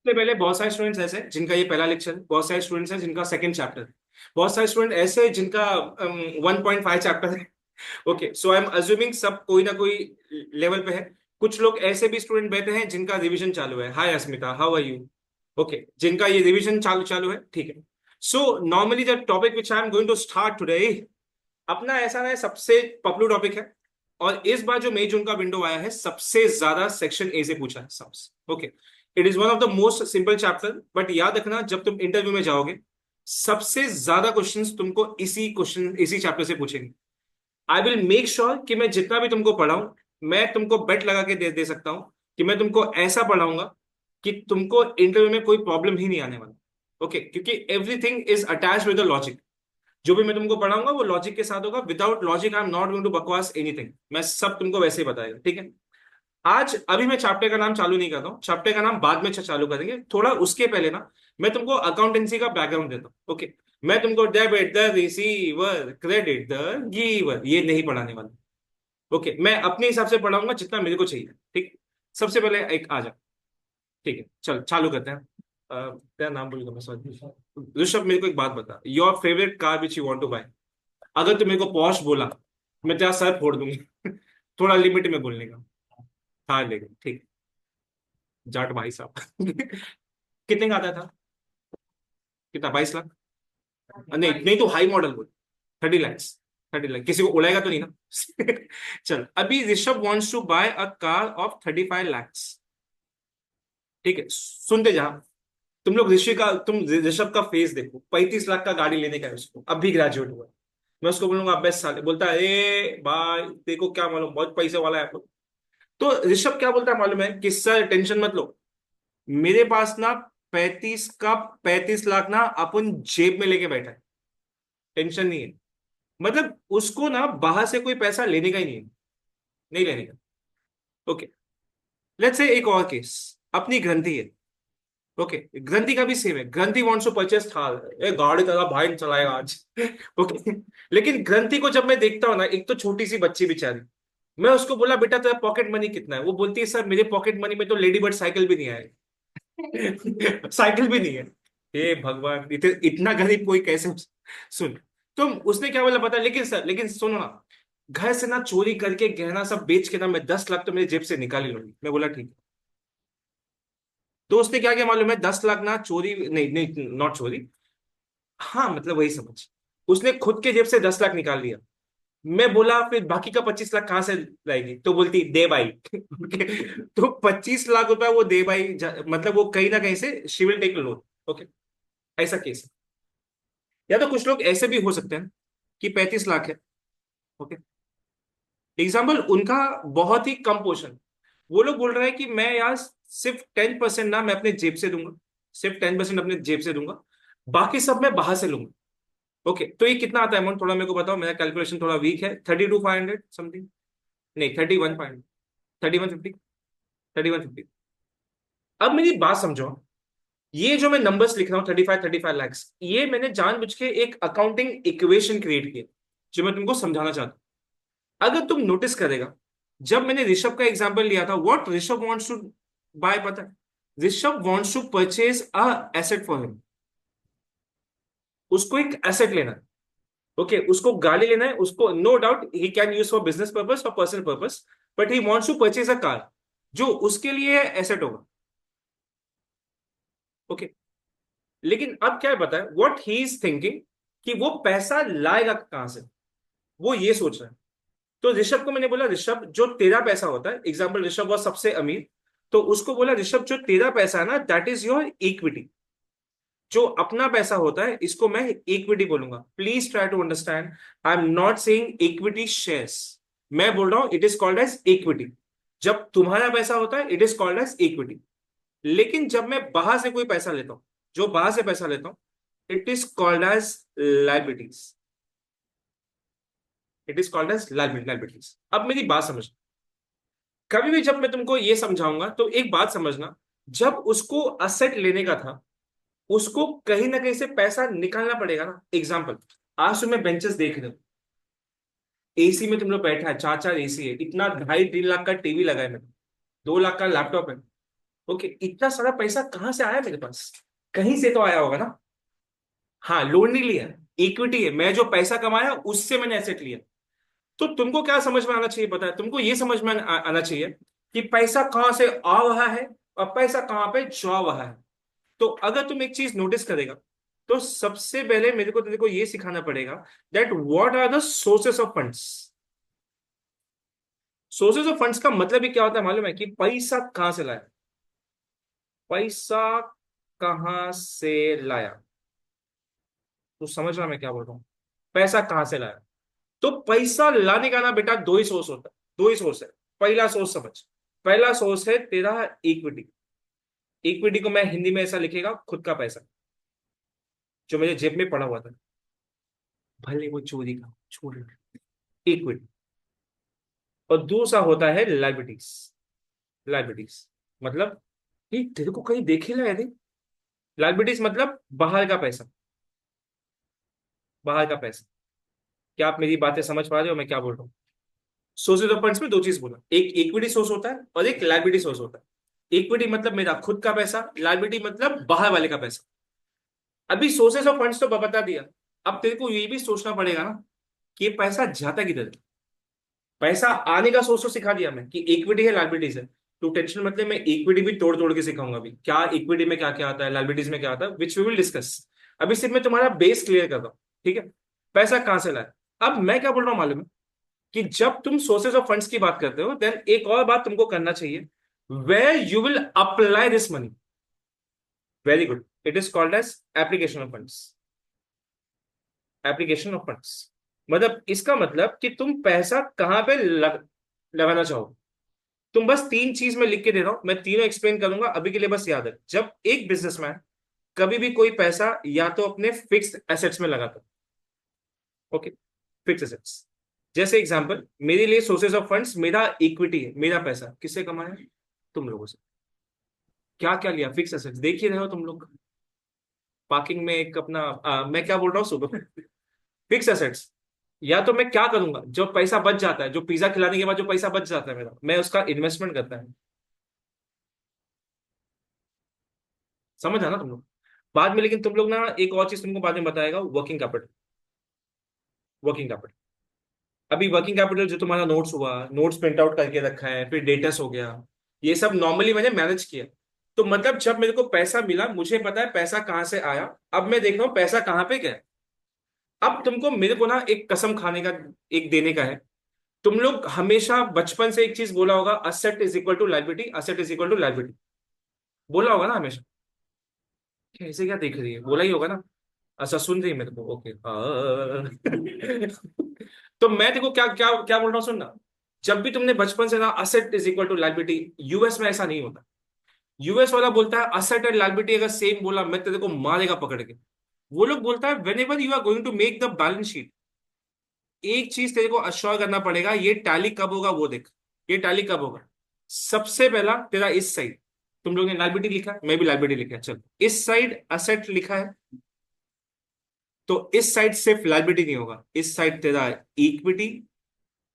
सबसे पहले बहुत सारे स्टूडेंट्स ऐसे हैं जिनका ये पहला लेक्चर है, बहुत सारे स्टूडेंट्स हैं जिनका सेकंड चैप्टर है, बहुत सारे स्टूडेंट ऐसे हैं जिनका 1.5 चैप्टर है। Okay, so I am assuming सब कोई ना कोई लेवल पे है। कुछ लोग ऐसे भी स्टूडेंट बैठे हैं जिनका रिवीजन चालू है। Hi Asmita, how are you? Okay, जिनका ये रिवीजन चालू चालू है, ठीक है। So normally the topic which I am going to start today, अपना ऐसा ना सबसे पॉपुलर टॉपिक है। और इस बार जो मई जून का विंडो आया है, सबसे ज्यादा सेक्शन ए से पूछा है sums. Okay, it is one of the most simple chapter, but याद रखना जब तुम इंटरव्यू में जाओगे, सबसे ज्यादा क्वेश्चंस तुमको इसी चैप्टर से पूछेंगे। आई विल मेक श्योर कि मैं जितना भी तुमको पढ़ाऊं, मैं तुमको बेट लगा के दे सकता हूं कि मैं तुमको ऐसा पढ़ाऊंगा कि तुमको इंटरव्यू में कोई प्रॉब्लम ही नहीं आने वाला। ओके, क्योंकि everything is attach with the logic. जो भी मैं तुमको पढ़ाऊंगा वो लॉजिक के साथ होगा। Without logic I am not going to बकवास एनीथिंग। मैं सब तुमको वैसे ही बताएगा, ठीक है। आज अभी मैं चैप्टर का नाम चालू नहीं करता हूँ, चैप्टर का नाम बाद में चालू करेंगे। थोड़ा उसके पहले ना मैं तुमको अकाउंटेंसी का बैकग्राउंड देता हूँ। ओके, मैं तुमको debit the receiver, credit the giver, ये नहीं पढ़ाने वाला। ओके, मैं अपने हिसाब से पढ़ाऊंगा जितना मेरे को चाहिए, ठीक। सबसे पहले एक आ जा, ठीक है, चल चालू करते हैं। तेरा नाम भूल गया मैं, सॉरी। ऋषभ, मेरे को एक बात बता, your favourite car which you want to buy. अगर तू मेरे को पॉश बोला, मैं तेरा सर फोड़ दूंगी। थोड़ा लिमिट में बोलने का। हाँ लेकिन ठीक, जाट भाई साहब। कितने का आता था? कितना, 22 लाख? नहीं नहीं, तो हाई मॉडल बोल। 30 लैक्स। 30 लाख किसी को उड़ाएगा तो नहीं ना? चल, अभी Rishabh wants to buy a car of 35 lakhs. ठीक है, सुनते जा। तुम लोग ऋषभ का फेस देखो, 35 लाख का गाड़ी लेने का है उसको, अब भी ग्रेजुएट हुआ है। मैं उसको बोलूंगा बेस्ट साले, बोलता है ए भाई देखो क्या मालूम, बहुत पैसे वाला है। तो ऋषभ क्या बोलता है मालूम है कि सर टेंशन मत लो, मेरे पास ना 35 लाख ना अपन जेब में लेके बैठा है, टेंशन नहीं है। मतलब उसको ना बाहर से कोई पैसा लेने का ही नहीं है, नहीं लेने का। ओके, लेट्स से एक और केस, अपनी ग्रंथि है। ओके, ग्रंथि का भी सेम है। ग्रंथि वांट्स टू परचेस थार, ए गाड़ी तेरा भाई चलाएगा आज। ओके, लेकिन ग्रंथि को जब मैं देखता हूँ ना, एक तो छोटी सी बच्ची बेचारी, मैं उसको बोला बेटा तेरा पॉकेट मनी कितना है, वो बोलती है सर मेरे पॉकेट मनी में तो लेडी बर्ड साइकिल भी नहीं आए। साइकिल भी नहीं है। हे भगवान, इतना गरीब कोई कैसे। सुन, तुम उसने क्या बोला पता है? लेकिन सर, लेकिन सुनो ना, घर से ना चोरी करके गहना सब बेच के ना मैं 10 लाख तो मेरे जेब से निकाल ही लूंगी। मैं बोला ठीक है। तो उसने क्या किया मालूम है? 10 लाख ना चोरी, नहीं नहीं, नॉट चोरी, हाँ मतलब वही समझ, उसने खुद के जेब से 10 लाख निकाल लिया। मैं बोला फिर बाकी का 25 लाख कहाँ से लाएगी? तो बोलती दे भाई। Okay? तो 25 लाख रुपया वो दे भाई, मतलब वो कहीं ना कहीं से she will take loan. Okay, ऐसा केस है। या तो कुछ लोग ऐसे भी हो सकते हैं कि 35 लाख है। ओके, एग्जाम्पल उनका बहुत ही कम पोर्शन, वो लोग बोल रहे हैं कि मैं यार सिर्फ 10% ना मैं अपने जेब से दूंगा, सिर्फ 10% अपने जेब से दूंगा, बाकी सब मैं बाहर से लूंगा। ओके, तो ये कितना आता है अमाउंट, थोड़ा मेरे को बताओ, मेरा कैलकुलेशन थोड़ा वीक है। 32,500 समथिंग, नहीं 31,500, 31,50, 31,50। अब मेरी बात समझो, ये जो मैं नंबर्स लिख रहा हूँ 35 ये मैंने जानबूझ के एक अकाउंटिंग इक्वेशन क्रिएट किया, जो मैं तुमको समझाना चाहता हूँ। अगर तुम नोटिस करेगा, जब मैंने ऋषभ का एग्जांपल लिया था, what Rishabh wants to buy, पता है? Rishabh wants to purchase a asset for him. उसको एक एसेट लेना है। ओके, उसको गाड़ी लेना है, उसको no doubt he can use for business purpose और personal purpose, but he wants to purchase a car जो उसके लिए एसेट होगा। ओके, लेकिन अब क्या है पता है, व्हाट ही इज थिंकिंग, कि वो पैसा लाएगा कहां से, वो ये सोच रहा है। तो ऋषभ को मैंने बोला ऋषभ, जो तेरा पैसा होता है, एग्जाम्पल ऋषभ वो सबसे अमीर, तो उसको बोला ऋषभ जो तेरा पैसा है ना, दैट इज योर इक्विटी। जो अपना पैसा होता है इसको मैं इक्विटी बोलूंगा। Please try to understand, I am not saying equity shares, मैं बोल रहा हूं it is called as equity. जब तुम्हारा पैसा होता है it is called as equity. लेकिन जब मैं बाहर से कोई पैसा लेता हूं, जो बाहर से पैसा लेता हूं, it is called as liabilities. It is called as liabilities. अब मेरी बात समझ, कभी भी जब मैं तुमको ये समझाऊंगा तो एक बात समझना, जब उसको असेट लेने का था, उसको कहीं ना कहीं से पैसा निकालना पड़ेगा ना। एग्जाम्पल, आज तुम्हें बेंचेस देख रहे हो, एसी में तुम लोग बैठा है, 4 4 एसी है, इतना 2.5 3 लाख का टीवी लगा है, मेरे 2 लाख का लैपटॉप है। ओके, इतना सारा पैसा कहाँ से आया मेरे पास? कहीं से तो आया होगा ना। हाँ, लोन नहीं लिया, इक्विटी है, मैं जो पैसा कमाया उससे मैंने एसेट लिया। तो तुमको क्या समझ में आना चाहिए पता है? तुमको ये समझ में आना चाहिए कि पैसा कहाँ से आ रहा है और पैसा कहाँ पे जा रहा है। तो अगर तुम एक चीज नोटिस करेगा, तो सबसे पहले मेरे को तेरे को ये सिखाना पड़ेगा that what are the sources of funds. Sources of funds का मतलब ही क्या होता है मालूम है? कि पैसा कहां से लाया, पैसा कहां से लाया। तो समझ रहा मैं क्या बोल रहा हूँ? पैसा कहां से लाया। तो पैसा लाने का ना बेटा दो ही सोर्स होता है, दो ही सोर्स है। पहला सोर्स समझ, पहला सोर्स है तेरा इक्विटी। इक्विटी को मैं हिंदी में ऐसा लिखेगा, खुद का पैसा, जो मेरे जेब में पड़ा हुआ था, भले वो चोरी का, छोड़, इक्विटी। और दूसरा होता है लाइबिलिटीज। लाइबिलिटीज मतलब ये तेरे को कहीं देखे ना यदि, लाइबिलिटीज मतलब बाहर का पैसा, बाहर का पैसा। क्या आप मेरी बातें समझ पा रहे हो मैं क्या बोल रहा हूँ? सोर्सेज ऑफ फंड्स में दो चीज बोला, एक इक्विटी सोर्स होता है और एक लाइबिलिटी सोर्स होता है। इक्विटी मतलब मेरा खुद का पैसा, लाइबिलिटी मतलब बाहर वाले का पैसा। अभी सोर्सेज ऑफ फंड्स तो बता दिया, अब तेरे को ये भी सोचना पड़ेगा ना कि ये पैसा जाता किधर है। पैसा आने का सोर्स तो सिखा दिया मैं कि इक्विटी है, लाइबिलिटीज है। तो टेंशन मतलब मैं इक्विटी भी तोड़ तोड़ के सिखाऊंगा अभी, क्या इक्विटी में क्या क्या आता है, लाइबिलिटीज में क्या आता है, विच वी विल डिस्कस। अभी सिर्फ मैं तुम्हारा बेस क्लियर कर रहा हूं, ठीक है? पैसा कहां से लाए। अब मैं क्या बोल रहा हूँ मालूम है? कि जब तुम सोर्सेज ऑफ फंड्स की बात करते हो, देन एक और बात तुमको करना चाहिए, where you will apply this money. Very good, it is called as application of funds. Application of funds मतलब इसका मतलब कि तुम पैसा कहां पे लगाना चाहो। तुम बस तीन चीज में लिख के दे रहा हूं, मैं तीनों एक्सप्लेन करूंगा, अभी के लिए बस याद है। जब एक बिजनेसमैन कभी भी कोई पैसा या तो अपने फिक्स्ड एसेट्स में लगाता, ओके, फिक्स एसेट्स। जैसे एग्जांपल मेरे लिए सोर्सेज ऑफ फंड्स मेरा इक्विटी है, मेरा पैसा किससे कमाया? तुम लोगों से। क्या क्या लिया? फिक्स एसेट्स, देख ही रहे हो तुम लोग। पार्किंग में एक अपना मैं क्या बोल रहा हूँ सुबह, फिक्स एसेट्स। या तो मैं क्या करूंगा, जो पैसा बच जाता है, जो पिज्जा खिलाने के बाद जो पैसा बच जाता है मेरा, मैं उसका इन्वेस्टमेंट करता है। समझ आना तुम लोग? बाद में लेकिन तुम लोग ना एक और चीज तुमको बाद में बताएगा, वर्किंग कैपिटल। वर्किंग कैपिटल, अभी वर्किंग कैपिटल जो तुम्हारा नोट्स हुआ, नोट्स प्रिंट आउट करके रखा है, फिर डेटस हो गया, ये सब नॉर्मली मैंने मैनेज किया। तो मतलब जब मेरे को पैसा मिला, मुझे पता है पैसा कहाँ से आया। अब मैं देख रहा हूँ पैसा कहाँ पे गया। अब तुमको मेरे को ना एक कसम खाने का, एक देने का है। तुम लोग हमेशा बचपन से एक चीज बोला होगा, asset is equal to liability, asset is equal to liability, बोला होगा ना हमेशा। ऐसे क्या देख रही है, बोला ही होगा ना। अच्छा सुन रही है मेरे को, ओके। तो मैं देखो क्या क्या क्या बोल रहा हूँ, सुनना। जब भी तुमने बचपन से ना asset is equal to liability, US में ऐसा नहीं होता। यूएस वाला बोलता है असेट एंड लाइबिलिटी अगर सेम बोला, मैं तेरे को मारेगा पकड़ के। वो लोग बोलता है whenever you are going to make the balance sheet, एक चीज तेरे को अश्योर करना पड़ेगा, ये टैली कब होगा वो देख। ये टैली कब होगा? सबसे पहला तेरा इस साइड, तुम लोग ने लाइबिलिटी लिखा, मैं भी लाइबिलिटी लिखा, चल इस साइड असेट लिखा है, तो इस साइड सिर्फ लाइबिलिटी नहीं होगा, इस साइड तेरा इक्विटी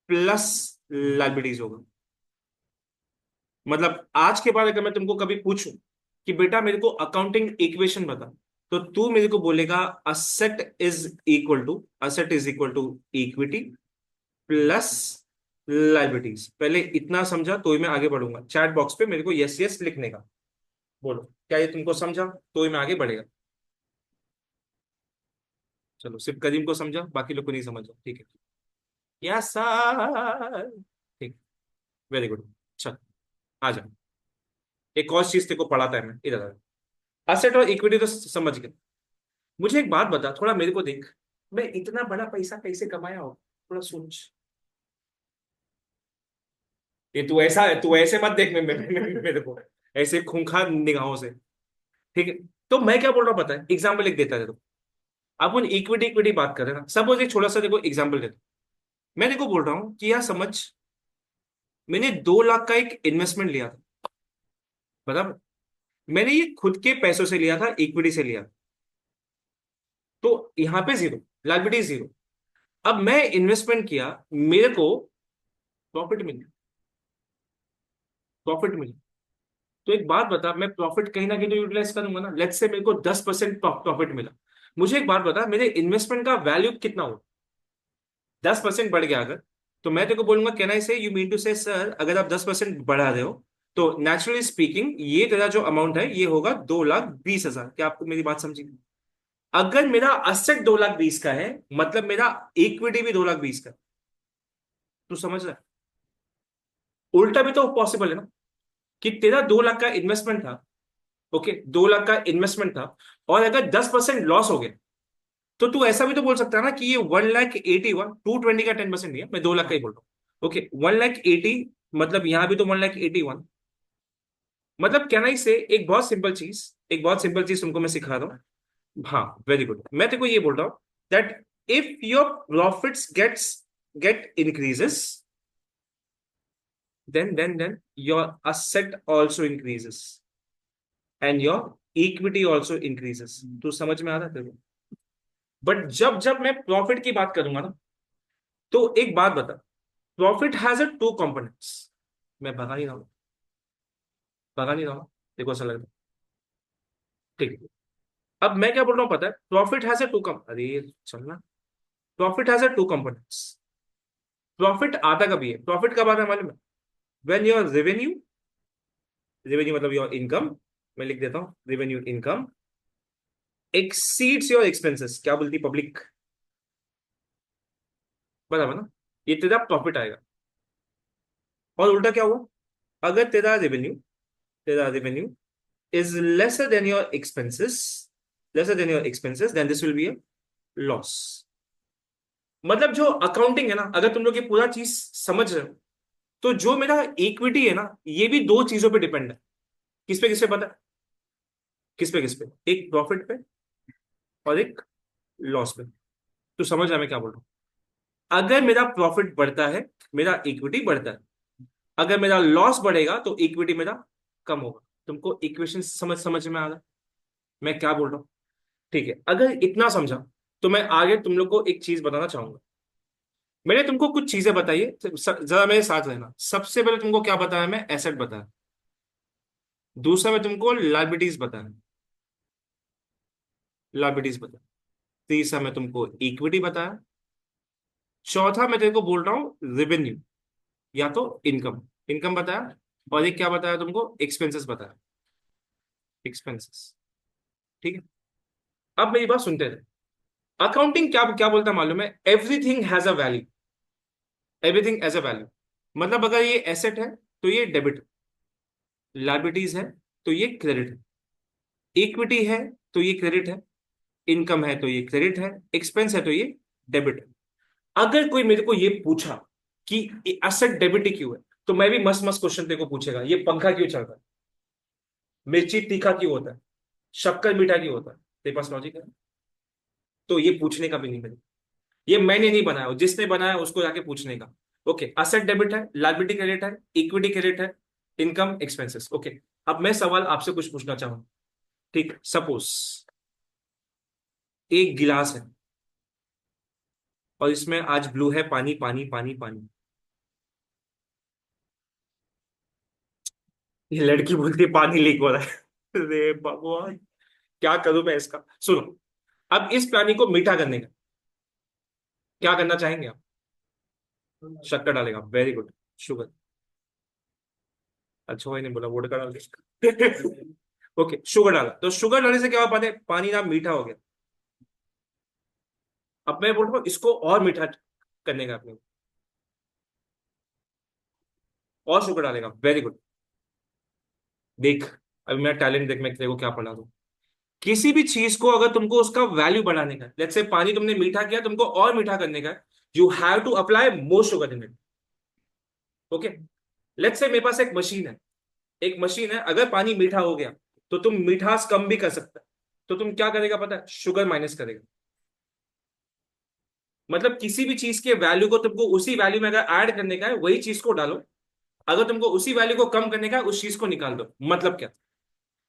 प्लस लाइबिलिटीज होगा। मतलब आज के बाद अगर मैं तुमको कभी पूछूं कि बेटा मेरे को अकाउंटिंग इक्वेशन बता, तो तू मेरे को बोलेगा asset is equal to equity plus liabilities. पहले इतना समझा तो ही मैं आगे बढ़ूंगा। चैट बॉक्स पे मेरे को यस यस लिखने का, बोलो क्या ये तुमको समझा, तो ही मैं आगे बढ़ेगा। चलो सिर्फ करीम को समझा, बाकी लोग को नहीं समझा, ठीक है? यस सर, ठीक, वेरी गुड। चल आ जा, एक और चीज तेरे को पढ़ाता है मैं, इधर आ। असेट और इक्विटी तो समझ गए। मुझे एक बात बता, थोड़ा मेरे को देख, मैं इतना बड़ा पैसा कैसे कमाया हो, थोड़ा सोच। ये तू ऐसा है, तू ऐसे मत देख मेरे को ऐसे खूंखार निगाहों से, ठीक है? तो मैं क्या बोल रहा हूँ पता है, एग्जाम्पल एक देता है देखो। आप उन इक्विटी इक्विटी बात कर रहे हैं ना, सपोज एक छोटा सा देखो एग्जाम्पल देता हूं। मैं देखो बोल रहा हूँ कि यार समझ, मैंने 2 लाख का एक इन्वेस्टमेंट लिया था, बराबर? मैंने ये खुद के पैसों से लिया था, इक्विटी से लिया था। तो यहाँ पे जीरो, लाइबिलिटी जीरो। अब मैं इन्वेस्टमेंट किया, मेरे को प्रॉफिट मिला, प्रॉफिट मिला। तो एक बात बता, मैं प्रॉफिट कहीं ना कहीं तो यूटिलाइज करूंगा ना। लेट्स से मेरे को 10% प्रॉफिट मिला, मुझे एक बात बता, मेरे इन्वेस्टमेंट का वैल्यू कितना हो? 10% बढ़ गया अगर, तो मैं तेरे को बोलूंगा, कैन आई से, यू मीन टू से सर, अगर आप 10% बढ़ा रहे हो तो नेचुरली स्पीकिंग ये तेरा जो अमाउंट है ये होगा 2,20,000। क्या आपको मेरी बात समझी? अगर मेरा असेट 2,20,000 का है, मतलब मेरा इक्विटी भी 2,20,000 का है। तू समझ रहा है? उल्टा भी तो पॉसिबल है ना, कि तेरा 2 लाख का इन्वेस्टमेंट था, ओके, 2 लाख का इन्वेस्टमेंट था, और अगर 10% लॉस हो गया, तो तू ऐसा भी तो बोल सकता है ना कि ये 1,80,000 220 का 10% नहीं है, मैं 2 लाख का ही बोल रहा हूँ। ओके, 1,80,000, मतलब यहां भी तो 1,81,000। मतलब क्या, नहीं से एक बहुत सिंपल चीज, एक बहुत सिंपल चीज तुमको मैं सिखा रहा हूँ। हाँ, वेरी गुड, मैं तेरे को ये बोल रहा हूँ that if your profits get increases, then your asset also increases and your equity also increases। तो समझ में आ रहा है तेरे को? बट जब जब मैं प्रॉफिट की बात करूंगा ना, तो एक बात बता, profit has a two components. मैं भगा नहीं रहा हूं, भगा नहीं रहा हूं, देखो ऐसा लगता है। ठीक है, अब मैं क्या बोल रहा हूं पता है, profit has a to come अरे चलना, profit has a two components. Profit आता कभी है, प्रॉफिट कब आता है मालूम है? व्हेन योर रेवेन्यू, रेवेन्यू मतलब योर इनकम, मैं लिख देता हूं, revenue income exceeds your expenses. क्या बोलती पब्लिक? बराबर ना, ये तेरा प्रॉफिट आएगा। और उल्टा क्या हुआ, अगर तेरा revenue is lesser than your expenses, lesser than your expenses, then this will be a loss. मतलब जो अकाउंटिंग है ना, अगर तुम लोग ये पूरा चीज समझ रहे हो, तो जो मेरा इक्विटी है ना, ये भी दो चीजों पे डिपेंड है। किस पे पता है? किस पे, एक प्रॉफिट पे और एक लॉस पे। तो समझ रहा मैं क्या बोल रहा हूं? अगर मेरा प्रॉफिट बढ़ता है, मेरा इक्विटी बढ़ता है। अगर मेरा लॉस बढ़ेगा तो इक्विटी मेरा कम होगा। तुमको इक्वेशन समझ समझ में आ रहा है मैं क्या बोल रहा हूँ? ठीक है, अगर इतना समझा, तो मैं आगे तुम लोग को एक चीज बताना चाहूंगा। मैंने तुमको कुछ चीजें बताई है, जरा मेरे साथ रहना। सबसे पहले तुमको क्या बताया? मैं एसेट बताया। दूसरा मैं तुमको लाइबिलिटीज बताया, लाइबिलिटीज बताया। तीसरा मैं तुमको इक्विटी बताया। चौथा मैं तेरे को बोल रहा हूँ रेवेन्यू, या तो इनकम, इनकम बताया। और एक क्या बताया तुमको? एक्सपेंसेस बताया, एक्सपेंसेस। ठीक है, अब मेरी बात सुनते रहे। अकाउंटिंग क्या क्या बोलता है मालूम है? Everything has a value, everything as a value. मतलब अगर ये एसेट है तो ये डेबिट, लाइबिलिटीज है तो ये क्रेडिट है, इक्विटी है तो ये क्रेडिट है, इनकम है तो ये क्रेडिट है, एक्सपेंस है तो ये डेबिट है। अगर कोई मेरे को ये पूछा कि एसेट डेबिट ही क्यों है, तो मैं भी मस्त मस्त क्वेश्चन तेरे को पूछेगा, ये पंखा क्यों चल रहा है, मिर्ची तीखा क्यों होता है, शक्कर मीठा क्यों होता है? तेरे पास लॉजिक है? तो ये पूछने का भी नहीं मेरे, ये मैंने नहीं बनाया, जिसने बनाया उसको जाके पूछने का। ओके, असेट डेबिट है, लायबिलिटी क्रेडिट है, इक्विटी क्रेडिट है, इनकम एक्सपेंसेस। ओके, अब मैं सवाल आपसे कुछ पूछना चाहूंगा। ठीक, सपोज एक गिलास है और इसमें आज ब्लू है, पानी पानी पानी पानी। ये लड़की बोलती है पानी लीक हो रहा है। अरे भगवान, क्या करूं मैं इसका? सुनो, अब इस पानी को मीठा करने का क्या करना चाहेंगे आप? शक्कर डालेगा, वेरी गुड। शुगर, अच्छा भाई ने बोला वोडका डाल के। ओके, शुगर डाला, तो शुगर डालने से क्या हुआ? पानी पानी ना मीठा हो गया। अब मैं बोल रहा हूँ इसको और मीठा करने का अपने, और शुगर डालेगा, वेरी गुड। देख, अभी मेरा टैलेंट देख, मैं तेरे को क्या पढ़ा दूं। किसी भी चीज को अगर तुमको उसका वैल्यू बढ़ाने का, लेट्स से पानी तुमने मीठा किया, तुमको और मीठा करने का, you have to apply more sugar in it. Okay, let's say मेरे पास एक मशीन है, एक मशीन है, अगर पानी मीठा हो गया तो तुम मिठास कम भी कर सकता है। तो तुम क्या करेगा पता है? शुगर माइनस करेगा। मतलब किसी भी चीज के वैल्यू को तुमको उसी वैल्यू में अगर ऐड करने का है, वही चीज को डालो। अगर तुमको उसी वैल्यू को कम करने का है, उस चीज को निकाल दो। मतलब क्या?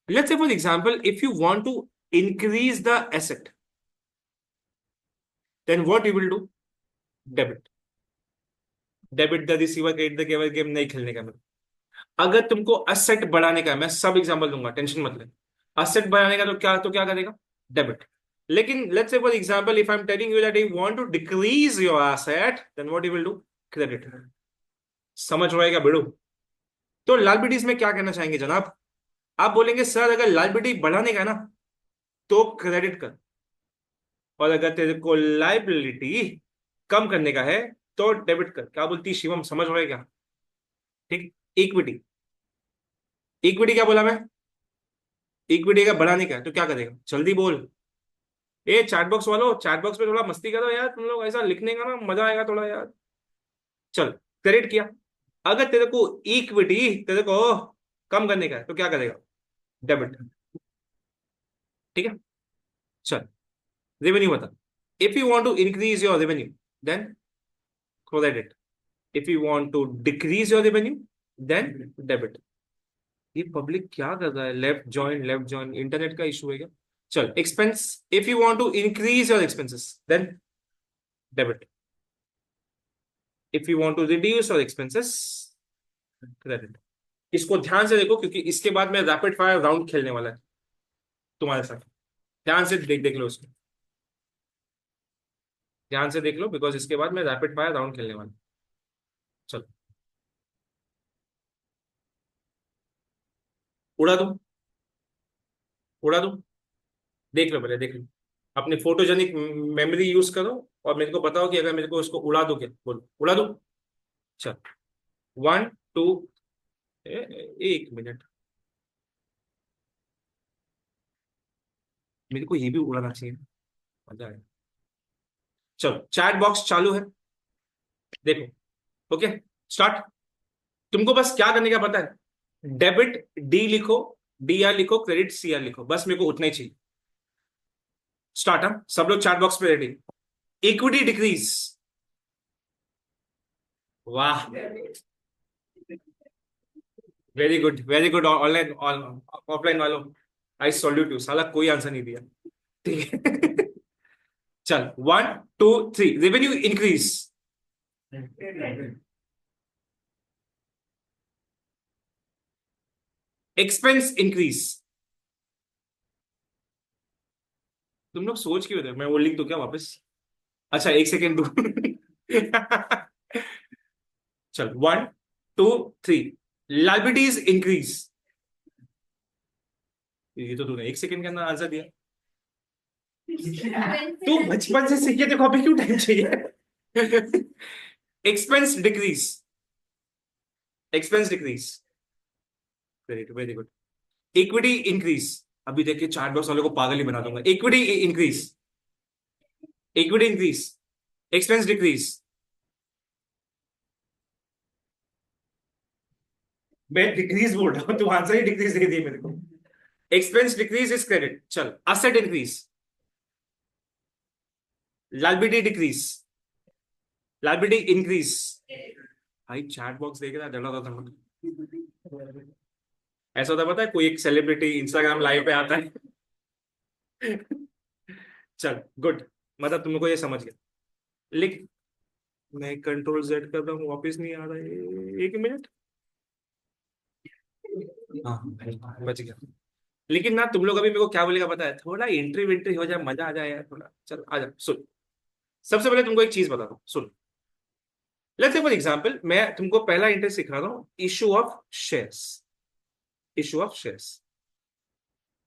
Let's say for example, if you want to increase the asset, then what you will do? Debit, debit the receiver, credit the giver, game नहीं खेलने का मतलब। अगर तुमको असेट बढ़ाने का है, मैं सब एग्जांपल दूंगा, टेंशन मत ले। असेट बढ़ाने का तो क्या करेगा? डेबिट। लेकिन let's say for example if I am telling you that you want to decrease your asset, then what you will do? Credit. समझ रहे क्या बेड़ू? तो लायबिलिटीज में क्या कहना चाहेंगे जनाब? आप बोलेंगे सर अगर लायबिलिटी बढ़ाने का है ना तो क्रेडिट कर, और अगर तेरे को लायबिलिटी कम करने का है तो डेबिट कर। क्या बोलती शिवम, समझ रहे क्या? ठीक। इक्विटी। इक्विटी क्या बोला मैं? इक्विटी का बढ़ाने का है तो क्या करेगा? जल्दी बोल। ए चैट बॉक्स वालों, चैट बॉक्स पे थोड़ा मस्ती करो यार, तुम लोग ऐसा लिखने का ना मजा आएगा थोड़ा यार। चल, क्रेडिट किया। अगर तेरे को इक्विटी तेरे को कम करने का है तो क्या करेगा? डेबिट। ठीक है। चल, रेवेन्यू बता। If you want to increase your revenue then credit. If you want to decrease your revenue then debit. ये पब्लिक क्या कर रहा है? लेफ्ट जॉइन इंटरनेट का इशू है क्या? चल, expense. If you want to increase your expenses then debit. If you want to reduce your expenses, credit. इसको ध्यान से देखो क्योंकि इसके बाद मैं रैपिड फायर राउंड खेलने वाला है तुम्हारे साथ। ध्यान से देख देख लो इसको। ध्यान से देख लो बिकॉज इसके बाद मैं रैपिड फायर राउंड खेलने वाला हूं। चलो, उड़ा दूं? उड़ा दूं? देख लो, पहले देख लो। अपनी फोटोजेनिक मेमोरी यूज करो और मेरे को बताओ कि अगर मेरे को इसको उड़ा दो क्या, बोलो उड़ा दूं? चल, वन टू, एक मिनट, मेरे को ये भी उड़ाना चाहिए, मजा आएगा। चलो, चैट बॉक्स चालू है, देखो। Okay, start. तुमको बस क्या करने का पता है? डेबिट डी लिखो, डी आर लिखो, क्रेडिट सी आर लिखो, बस मेरे को उतना ही चाहिए। स्टार्ट। हम सब लोग चैट बॉक्स पे रेडी। Equity decrease. वाह, वेरी गुड। ऑनलाइन ऑफलाइन वालों, आई सॉल्यूट यू। साला कोई आंसर नहीं दिया। ठीक है। चल, one two three, revenue increase. Expense increase. तुम लोग सोच क्यों रहे हो? मैं वो लिख दूं क्या वापस? अच्छा, एक सेकेंड दू। चल, one two three, liabilities increase. ये तो तूने एक सेकेंड के अंदर आंसर दिया। तू बचपन से सीखे थे, कॉपी क्यों टाइम चाहिए? Expense decrease. Expense decrease, very good. Equity increase. अभी देखिए चार्ट बॉक्स वालों को पागल ही बना दूंगा। Equity increase, equity increase, expense decrease. मैं डिक्रीज बोल रहा हूं, तू आंसर ही डिक्रीज दे दिए मेरे को। Expense decrease is credit. चल, asset increase, liability decrease, liability increase. भाई चैट बॉक्स देख रहा है, डरा था। ऐसा होता है पता है, कोई एक सेलिब्रिटी इंस्टाग्राम लाइव पे आता है। चल, गुड। मतलब तुमको ये समझ गया। लिख। मैं कंट्रोल जेड कर रहा हूँ, वापिस नहीं आ रहा है, एक मिनट। हाँ, बच गया। लेकिन ना तुम लोग अभी मेरे को क्या बोलेगा पता है? थोड़ा एंट्री वेंट्री हो जाए, मजा आ जाए यार थोड़ा। चल आ जा, सुन। सबसे पहले तुमको एक चीज बता दो, सुन। लेट्स से फॉर एग्जांपल मैं तुमको पहला इंटरेस्ट सिखा रहा हूँ, issue of shares. Issue of shares,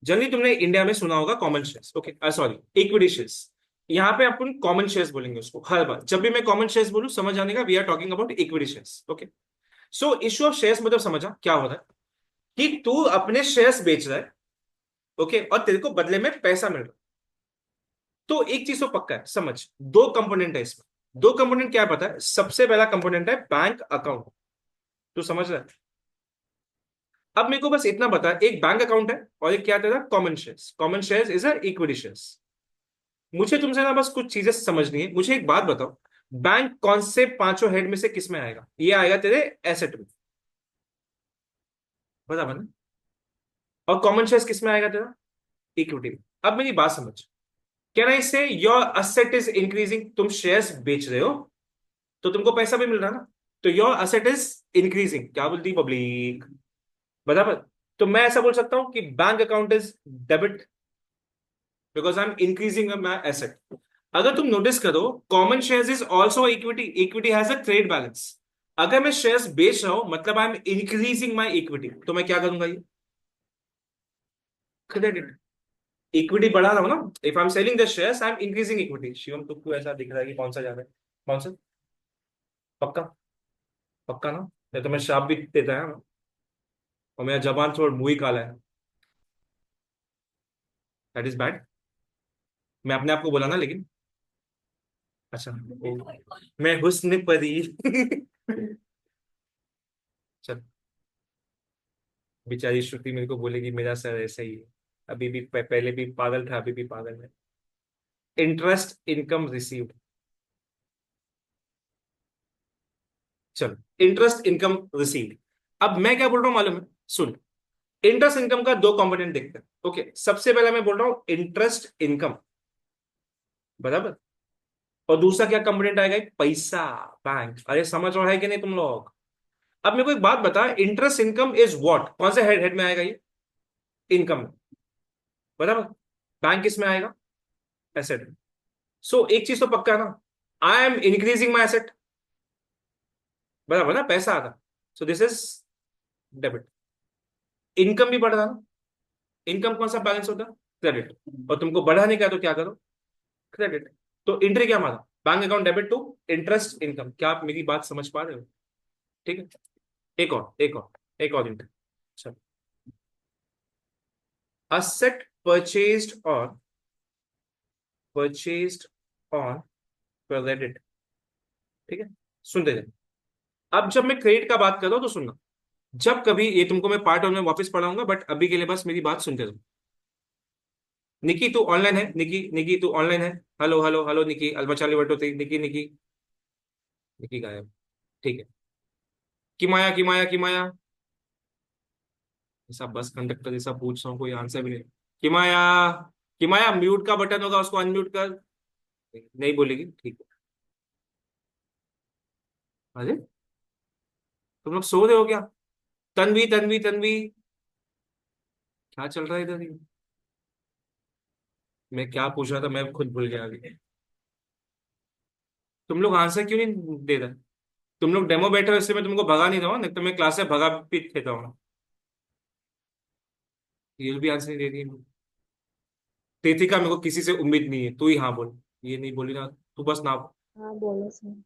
generally तुमने इंडिया में सुना होगा common shares, okay sorry, equity shares. यहाँ पे अपन कॉमन शेयर्स बोलेंगे उसको हर बार जब भी मैं कॉमन शेयर्स बोलूं, समझ आने का, we are talking about equity shares. Okay, so issue of shares मतलब समझा क्या हो रहा है? कि तू अपने शेयर्स बेच रहा है, ओके, और तेरे को बदले में पैसा मिल रहा है। तो एक चीज तो पक्का है, समझ। दो कंपोनेंट है इसमें। दो कंपोनेंट क्या है पता है? सबसे पहला कंपोनेंट है बैंक अकाउंट। तू समझ रहा है? अब मेरे को बस इतना बता, एक बैंक अकाउंट है और एक क्या तेरा common shares. Common shares is a equity shares. मुझे तुमसे ना बस कुछ चीजें समझनी है। मुझे एक बात बताओ, बैंक कौन से पांचों हेड में से किस में आएगा? ये आएगा तेरे एसेट में, बता ना। और कॉमन शेयर्स किस में आएगा तेरा? इक्विटी में। अब मेरी बात समझ। कैन आई से योर असेट इज इंक्रीजिंग? तुम शेयर्स बेच रहे हो तो तुमको पैसा भी मिल रहा है ना, तो योर असेट इज इंक्रीजिंग। क्या बोलती पब्लिक? बराबर। तो मैं ऐसा बोल सकता हूं कि bank account is debit because I am increasing my asset. अगर तुम नोटिस करो, common shares is also equity, equity has a trade balance. अगर मैं शेयर्स बेच रहा हूं मतलब I am increasing my equity, तो मैं क्या करूंगा, ये क्रेडिट। इक्विटी बढ़ा रहा हूं ना, if I am selling the shares I am increasing equity. Shivam तुमको ऐसा दिख रहा है कि कौन सा जा रहा है, कौन सा? पक्का? पक्का ना? नहीं तो मैं श्राप भी देता है ना, और मेरा जबान थोड़ा मुंह ही काला है। That is bad. मैं अपने आप को बोला ना, लेकिन अच्छा मैं हुस्न परी चल, बेचारी श्रुति मेरे को बोलेगी मेरा सर ऐसा ही है, अभी भी पहले भी पागल था, अभी भी पागल है। Interest income received. चलो, इंटरेस्ट इनकम रिसीव्ड। अब मैं क्या बोल रहा हूँ मालूम है, सुन। इंटरेस्ट इनकम का दो कंपोनेंट देखते हैं। ओके, सबसे पहले मैं बोल रहा हूँ इंटरेस्ट इनकम, बराबर। और दूसरा क्या कंपोनेंट आएगा, एक पैसा, बैंक। अरे समझ रहा है कि नहीं तुम लोग? अब मेरे को एक बात बता, इंटरेस्ट इनकम इज व्हाट, कौन से हेड में आएगा ये? इनकम में, बराबर। बैंक किस में आएगा? एसेट। सो एक चीज तो पक्का है ना, I am increasing my asset, बराबर ना, पैसा आता। So this is debit. Income भी बढ़ रहा ना, इनकम कौन सा बैलेंस होता है? क्रेडिट। और तुमको बढ़ाने का है तो क्या करो? क्रेडिट। तो एंट्री क्या मारा, bank account debit to interest income. क्या आप मेरी बात समझ पा रहे हो? ठीक है। एक और एंट्री। चलो, असेट परचेज्ड ऑन क्रेडिट। ठीक है, सुनते जाए। अब जब मैं क्रेडिट का बात कर रहा हूं तो सुनना, जब कभी ये तुमको मैं पार्ट वन में वापस पढ़ाऊंगा, बट अभी के लिए बस मेरी बात सुनते रहो। निकी तू ऑनलाइन है? निकी, निकी तू ऑनलाइन है? हेलो हेलो हेलो निकी, अल्बचाली बटोती, निकी निकी। निकी गायब। ठीक है। किमाया किमाया किमाया, ऐसा बस कंडक्टर जैसा पूछ रहा हूँ, कोई आंसर भी नहीं। किमाया, किमाया म्यूट का बटन होगा उसको अनम्यूट कर। नहीं बोलेगी, ठीक है। अरे तुम लोग सो रहे हो क्या? तन्वी तन्वी तन्वी, क्या चल रहा है इधर ये? मैं क्या पूछ रहा था, मैं खुद भूल गया अभी। तुम लोग आंसर क्यों नहीं दे रहे? तुम लोग डेमो बैठे हो इसलिए मैं तुमको भगा नहीं रहा हूँ, नहीं तो मैं क्लास से भगा भी देता हूँ। ये भी आंसर नहीं दे रही है। तेथिका, मेरे को किसी से उम्मीद नहीं है, तू ही हाँ बोल। ये नहीं बोली ना, तू बस ना। हाँ बोलो सर।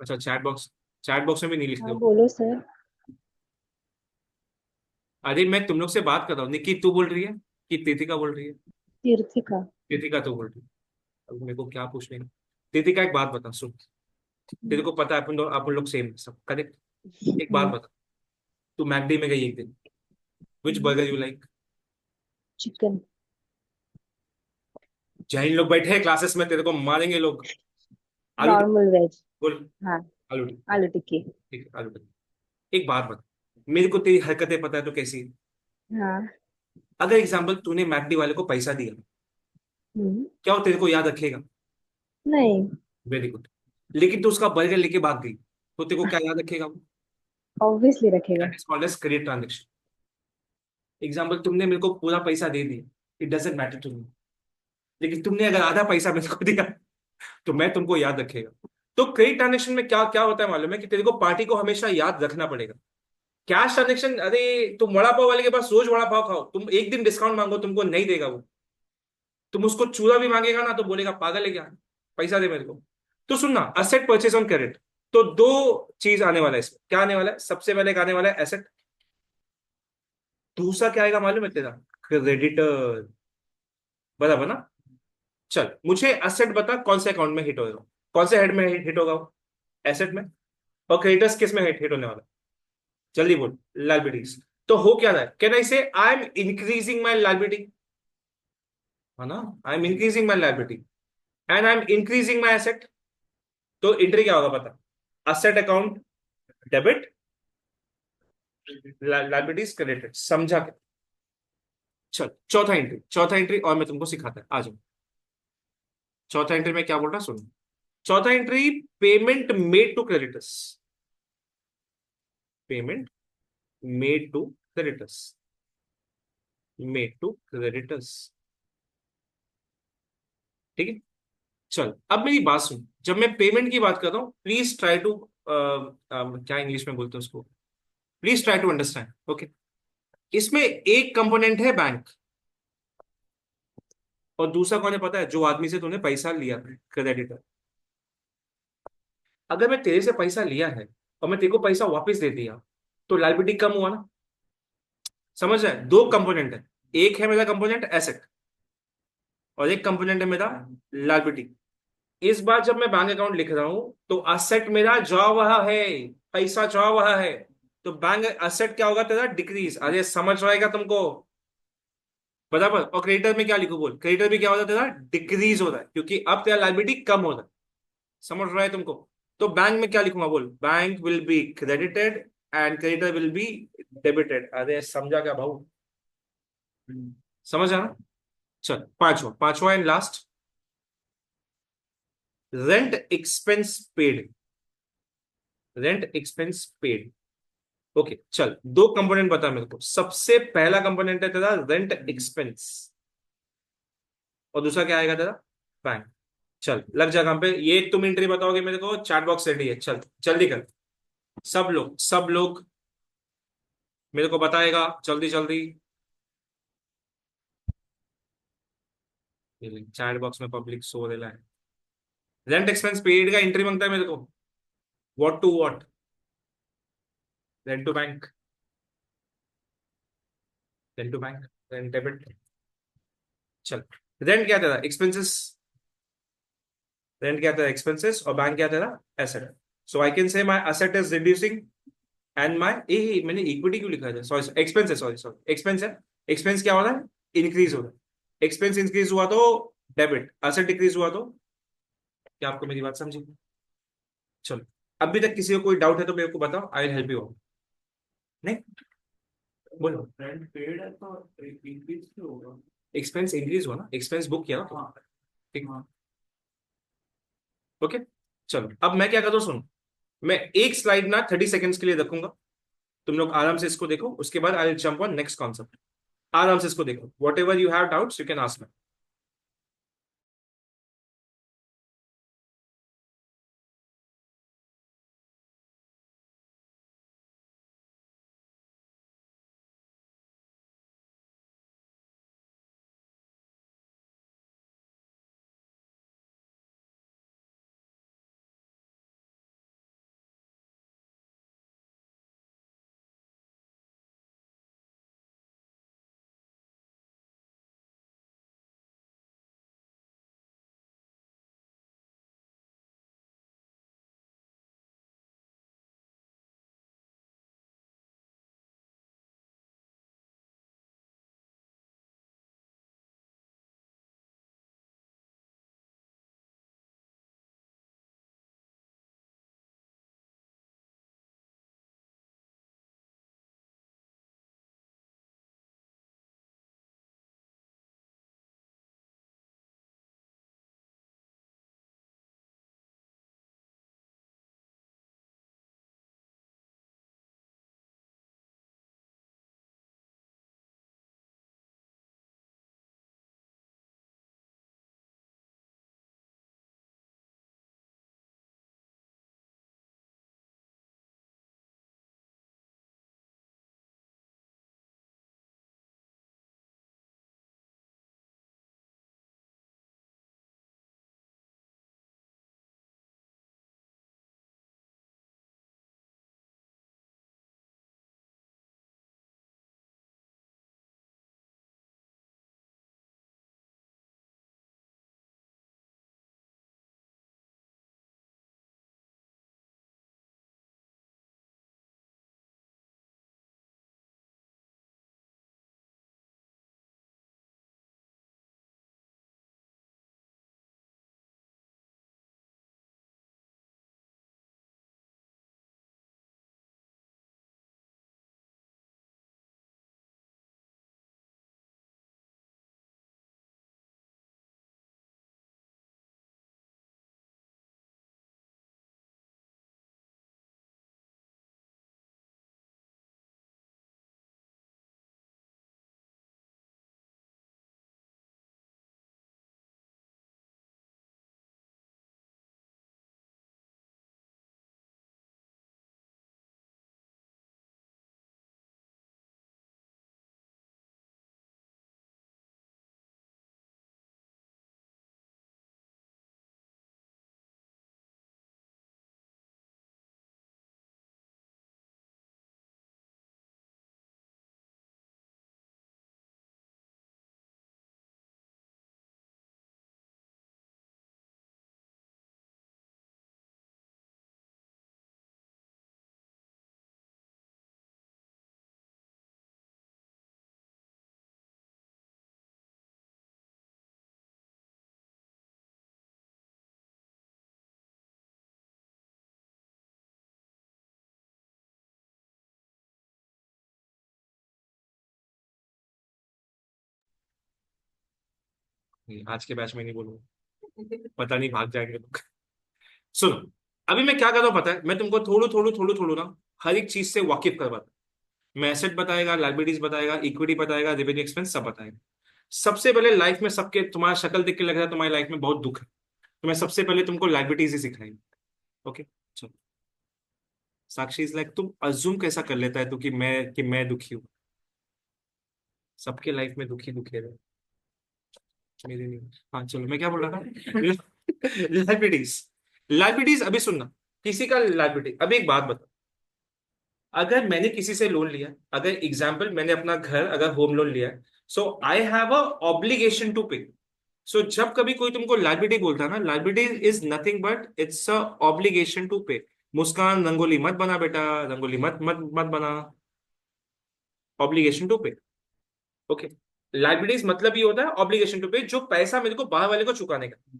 अच्छा, चैट बॉक्स में भी नहीं लिखते हाँ हो? बोलो सर। अरे मैं तुम लोग से बात कर रहा हूँ, निकी तू बोल रही है कि तेथिका बोल रही है? तीर्थिका। तेथिका तू बोल रही है। अब मेरे को क्या पूछने का? तेथिका एक बात बता, सुन। तेरे हम्म, को पता है अपन लोग सेम सब करेक्ट। एक बात हम्म, बता, तू मैकडी में गई एक दिन, which hmm, burger you like? Chicken. Jain लोग बैठे हैं क्लासेस में, तेरे को मारेंगे लोग। आलू टिक्की नॉर्मल वेज। बोल। हाँ। आलू टिक्की। आलू टिक्की। ठीक है, आलू टिक्की। एक बात बता, मेरे को तेरी हरकतें पता है तो कैसी? हाँ। अगर एग्जाम्पल तूने मैकडी वाले को पैसा दिया, हम्म। क्या वो तेरे को याद रखेगा? नहीं। Very good. लेकिन तू उसका बर्गर लेके भाग गई, तो तेरे को क्या याद रखेगा वो? ऑब्वियसली रखेगा। That is called as credit transaction. Example, तुमने मेरे को पूरा पैसा दे दिया, it doesn't matter to me. लेकिन तुमने अगर आधा पैसा मेरे को दिया, तो मैं तुमको याद रखेगा। तो क्रेडिट ट्रांजेक्शन में क्या क्या होता है मालूम है, कि तेरे को पार्टी को हमेशा याद रखना पड़ेगा। कैश ट्रांजेक्शन, अरे तुम वड़ा पाव वाले के पास रोज वड़ा पाव खाओ, तुम एक दिन डिस्काउंट मांगो, तुमको नहीं देगा वो। तुम उसको चूरा भी मांगेगा ना तो बोलेगा पागल है क्या, पैसा दे मेरे को। तो सुनना, असेट परचेज ऑन क्रेडिट। तो दो चीज आने वाला है इसमें, क्या आने वाला है? सबसे पहले एक आने वाला है एसेट, दूसरा क्या आएगा मालूम है तेरा? क्रेडिटर, बराबर ना। चल मुझे एसेट बता, कौन से अकाउंट में हिट होगा, कौन से हेड में हिट होगा वो? एसेट में। और क्रेडिटर्स किस में हिट होने वाला है? जल्दी बोल। लाइबिलिटीज। तो हो क्या रहा है, कैन आई से I am increasing my liability, है ना? I am increasing my liability and I am increasing my asset. तो एंट्री क्या होगा पता? Asset account debit, liabilities credited, समझा क्या? चल, चौथा एंट्री और मैं तुमको सिखाता है, आ जाओ। चौथा एंट्री में क्या बोल रहा सुनो। चौथा entry, payment made to creditors. Payment made to creditors, made to creditors. ठीक है, चल अब मेरी बात सुन। जब मैं पेमेंट की बात कर रहा हूं, प्लीज ट्राई टू, क्या इंग्लिश में बोलते हैं उसको, please try to understand. Okay, इसमें एक कंपोनेंट है बैंक, और दूसरा कौन है पता है? जो आदमी से तूने पैसा लिया, क्रेडिटर। अगर मैं तेरे से पैसा लिया है और मैं तेरे को पैसा वापस दे दिया, तो लायबिलिटी कम हुआ ना? समझ रहा है? दो कंपोनेंट है, एक है मेरा कंपोनेंट एसेट, और एक कंपोनेंट है मेरा लायबिलिटी। इस बार जब मैं बैंक अकाउंट लिख रहा हूं, तो असेट मेरा जा रहा है, पैसा जा रहा है, तो बैंक असेट क्या होगा तेरा? डिक्रीज। अरे समझ आएगा तुमको? बराबर। और क्रेडिटर में क्या लिखू? बोल, क्रेडिटर भी क्या होता है तेरा? डिक्रीज हो रहा है, क्योंकि अब तेरा लायबिलिटी कम हो रहा है। समझ रहा है तुमको? तो बैंक में क्या लिखूंगा? बोल, bank will be credited and creditor will be debited. अरे समझा क्या भाऊ? समझ आना? चल, पांचवा पांचवा and last, rent expense paid. Rent expense paid. Okay, चल दो कंपोनेंट बता मेरे को। सबसे पहला कंपोनेंट है तेरा रेंट एक्सपेंस, और दूसरा क्या आएगा तेरा? बैंक। चल लग जा काम पे। ये तुम एंट्री बताओगे मेरे को, चैट बॉक्स रेडी है, चल जल्दी कर। सब लोग मेरे को बताएगा, जल्दी जल्दी। चैट बॉक्स में पब्लिक सो रहा है। रेंट एक्सपेंस पेड का एंट्री मांगता है मेरे को। What to what? Rent to bank, rent to bank, rent debit. चल, रेंट क्या तेरा? एक्सपेंसेस। रेंट क्या तेरा? एक्सपेंसेस। और बैंक क्या तेरा? Asset. So I can say my asset is reducing and my, uh मैंने इक्विटी क्यों लिखा है? सॉरी, एक्सपेंस है, सॉरी सॉरी, एक्सपेंस है। एक्सपेंस क्या हो रहा है? इंक्रीज हो रहा है। एक्सपेंस इंक्रीज हुआ तो डेबिट, एसेट डिक्रीज हुआ तो? क्या आपको मेरी बात समझी? चलो, अभी तक किसी को कोई डाउट है तो मेरे को बताओ, I will help you out. नहीं, बोलो। रेंट पेड है तो इंक्रीज क्यों होगा? एक्सपेंस इंक्रीज हुआ ना, एक्सपेंस बुक किया ना तो। हाँ ठीक, हाँ। ओके। चलो अब मैं क्या करता हूँ, सुनो। मैं एक स्लाइड ना 30 सेकेंड्स के लिए रखूंगा, तुम लोग आराम से इसको देखो, उसके बाद I will jump on next concept. आराम से इसको देखो, what ever you have doubts you can ask me. आज के बैच में नहीं बोलूंगा, पता नहीं भाग जाएंगे लोग। सुनो, अभी मैं क्या कर रहा हूँ पता है, मैं तुमको थोड़ू ना हर एक चीज से वाकिफ करवाता हूं। मैं एसेट बताएगा, लाइबिलिटीज बताएगा, इक्विटी बताएगा, रेवेन्यू एक्सपेंस सब बताएगा। सबसे पहले लाइफ में सबके, तुम्हारा शक्ल देख के लग रहा है तुम्हारी लाइफ में बहुत दुख है, तो मैं सबसे पहले तुमको लाइबिलिटीज ही सिखाएंगे। ओके, चलो। साक्षी इज लाइक, तुम अज्यूम कैसा कर लेता है तो कि मैं दुखी हूँ। सबके लाइफ में दुखी दुखी है, मेरी नहीं। हाँ चलो, मैं क्या बोल रहा था। लाइबिलिटीज, लाइबिलिटीज अभी सुनना। किसी का लाइबिलिटी, अभी एक बात बता, अगर मैंने किसी से लोन लिया, अगर एग्जाम्पल मैंने अपना घर अगर होम लोन लिया है, so I have a obligation to pay. So जब कभी कोई तुमको लाइबिलिटी बोलता है ना, liability is nothing but it's a obligation to pay. Muskan, rangoli मत बना बेटा, रंगोली मत मत मत बना, ऑब्लिगेशन टू पे। ओके, लाइबिलिटीज मतलब ये होता है ऑब्लिगेशन टू पे, जो पैसा मेरे को बाहर वाले को चुकाने का।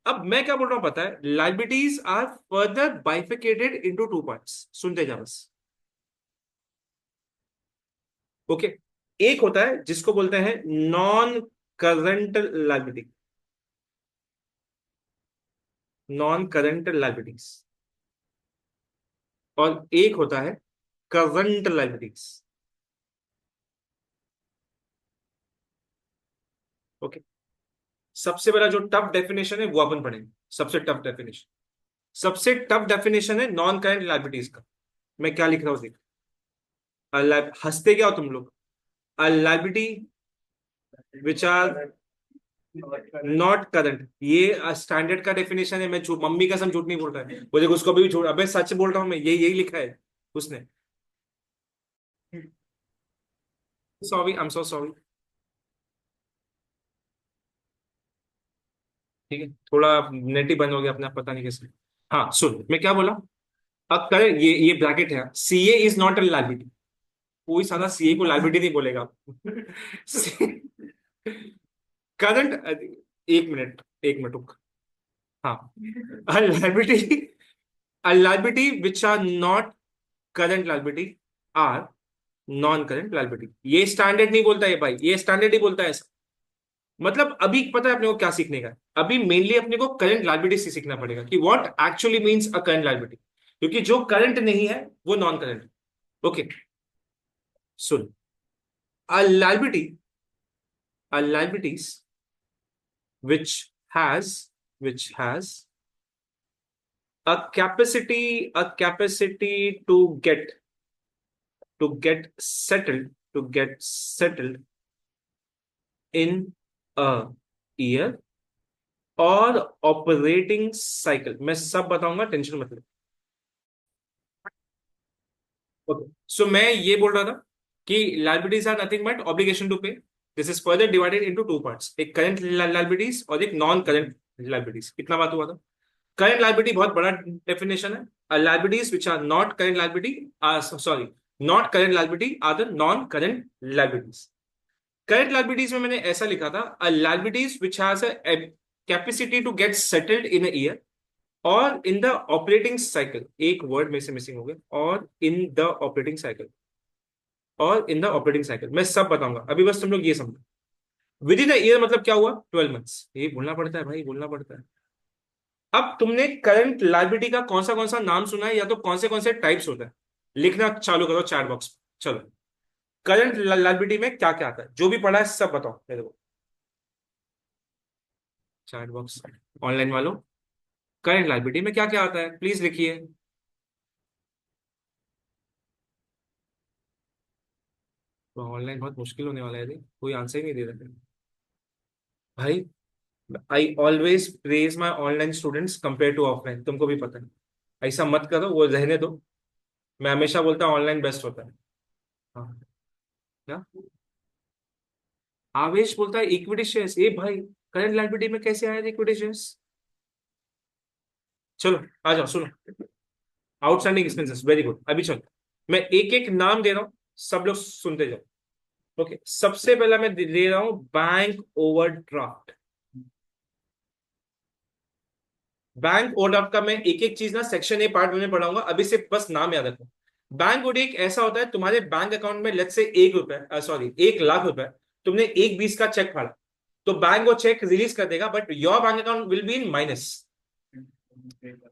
अब मैं क्या बोल रहा हूं पता है, liabilities are further bifurcated into two parts, सुनते जा बस। ओके, एक होता है जिसको बोलते हैं non current liability, non current liabilities, और एक होता है करंट लाइबिलिटीज। ओके, सबसे बड़ा जो टफ डेफिनेशन है वो अपन पढ़ेंगे, सबसे टफ डेफिनेशन। सबसे टफ डेफिनेशन है नॉन करंट लाइबिलिटीज का। मैं क्या लिख रहा हूं देख, हंसते क्या हो तुम लोग। A liability which are not current, ये स्टैंडर्ड का डेफिनेशन है। मैं झूठ, मम्मी कसम झूठ नहीं बोल रहा है, वो देखो उसको भी झूठ, अबे सच बोल रहा हूं मैं, यही यही लिखा है उसने। Sorry, I am so sorry. ठीक है, थोड़ा नेटी बंद हो गया अपना, पता नहीं कैसे। हाँ सुन, मैं क्या बोला। अब कर, ये ब्रैकेट है, CA is not a liability. कोई साला सीए को लाइबिलिटी नहीं बोलेगा। करंट, एक मिनट रुक। हाँ, liability, liability which are not current liability are non current liability. ये स्टैंडर्ड नहीं बोलता है भाई, ये स्टैंडर्ड ही बोलता है ऐसा। मतलब अभी पता है अपने को क्या सीखने का है? अभी मेनली अपने को करंट लायबिलिटी से सीखना पड़ेगा कि what actually means a current liability, क्योंकि जो करंट नहीं है वो non current. Okay, soon. A liability, a liabilities which has a capacity to get settled in a year और ऑपरेटिंग साइकिल, मैं सब बताऊंगा, टेंशन मत ले। ओके, सो मैं ये बोल रहा था कि liabilities are nothing but obligation to pay. This is further divided into two parts, एक करंट लाइबिलिटीज और एक नॉन करंट लाइबिलिटीज। कितना बात हुआ था। करंट लाइबिलिटी बहुत बड़ा डेफिनेशन है। Liabilities which are not current liability, sorry, not current liability are the non current liabilities. Current liabilities में मैंने ऐसा लिखा था, liabilities which has a capacity to get settled in a year or in the operating cycle, एक word में से missing हो गया, और इन द ऑपरेटिंग साइकिल, और इन द ऑपरेटिंग साइकिल मैं सब बताऊंगा, अभी बस तुम लोग ये समझो। विद इन ईयर मतलब क्या हुआ, 12 मंथ्स, ये बोलना पड़ता है भाई, बोलना पड़ता है। अब तुमने करंट लाइबिलिटी का कौन सा नाम सुना है, या तो कौन से टाइप्स होता है, लिखना चालू करो चैट बॉक्स में। चलो, करंट लाइबिलिटी में क्या क्या आता है, जो भी पढ़ा है सब बताओ मेरे को, चैट बॉक्स ऑनलाइन वालों। करंट लाइबिलिटी में क्या क्या आता है प्लीज लिखिए। तो ऑनलाइन बहुत मुश्किल होने वाला है, कोई आंसर ही नहीं दे रहा है भाई। I always praise my online students compare to offline, तुमको भी पता है। ऐसा मत करो, वो रहने दो। मैं हमेशा बोलता हूँ ऑनलाइन बेस्ट होता है। हाँ, क्या आवेश बोलता है इक्विटी शेयर्स, ए भाई करंट लायबिलिटी में कैसे आए इक्विटी शेयर्स। चलो आ जाओ, सुनो। Outstanding expenses, very good. अभी चलो, मैं एक एक नाम दे रहा हूँ, सब लोग सुनते जाओ। ओके, सबसे पहला मैं दे रहा हूँ बैंक ओवरड्राफ्ट। बैंक ओवरड्राफ्ट का मैं एक एक चीज ना सेक्शन ए पार्ट में पढ़ाऊंगा, अभी से बस नाम याद रखो। बैंक ओडी एक ऐसा होता है, तुम्हारे बैंक अकाउंट में लेट्स से 1 रुपए, सॉरी 1 लाख रुपए, तुमने 1 20 का चेक फाड़ा, तो बैंक वो चेक रिलीज कर देगा, but your bank account will be in minus.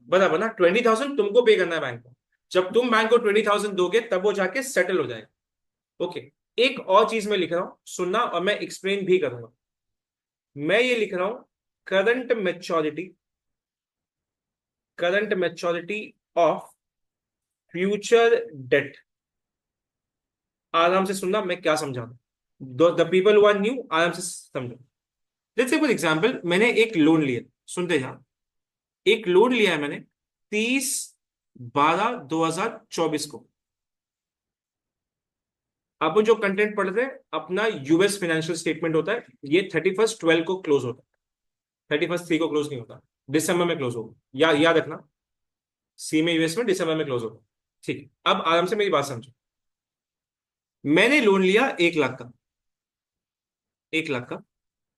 बराबर ना? 20,000 तुमको पे करना है बैंक को। जब तुम बैंक को 20,000 दोगे तब वो जाके सेटल हो जाएगा। ओके, एक और चीज मैं लिख रहा हूं, सुनना, और मैं एक्सप्लेन भी करूंगा। मैं ये लिख रहा हूं, current maturity, current maturity of future date. आराम से सुनना मैं क्या समझा रहा हूं, the people who are new आराम से समझो। लेट्स से फॉर एग्जांपल मैंने एक लोन लिया, सुनते जा, एक लोन लिया है मैंने 30/12/2024 को। अब जो कंटेंट पढ़ रहे हैं, अपना यूएस फाइनेंशियल स्टेटमेंट होता है, ये 31/12 को क्लोज होता है, 31/3 को क्लोज नहीं होता, दिसंबर में क्लोज होगा। याद रखना, सी में यूएस में दिसंबर में क्लोज होगा। ठीक है, अब आराम से मेरी बात समझो। मैंने लोन लिया 1 लाख का, 1 लाख का।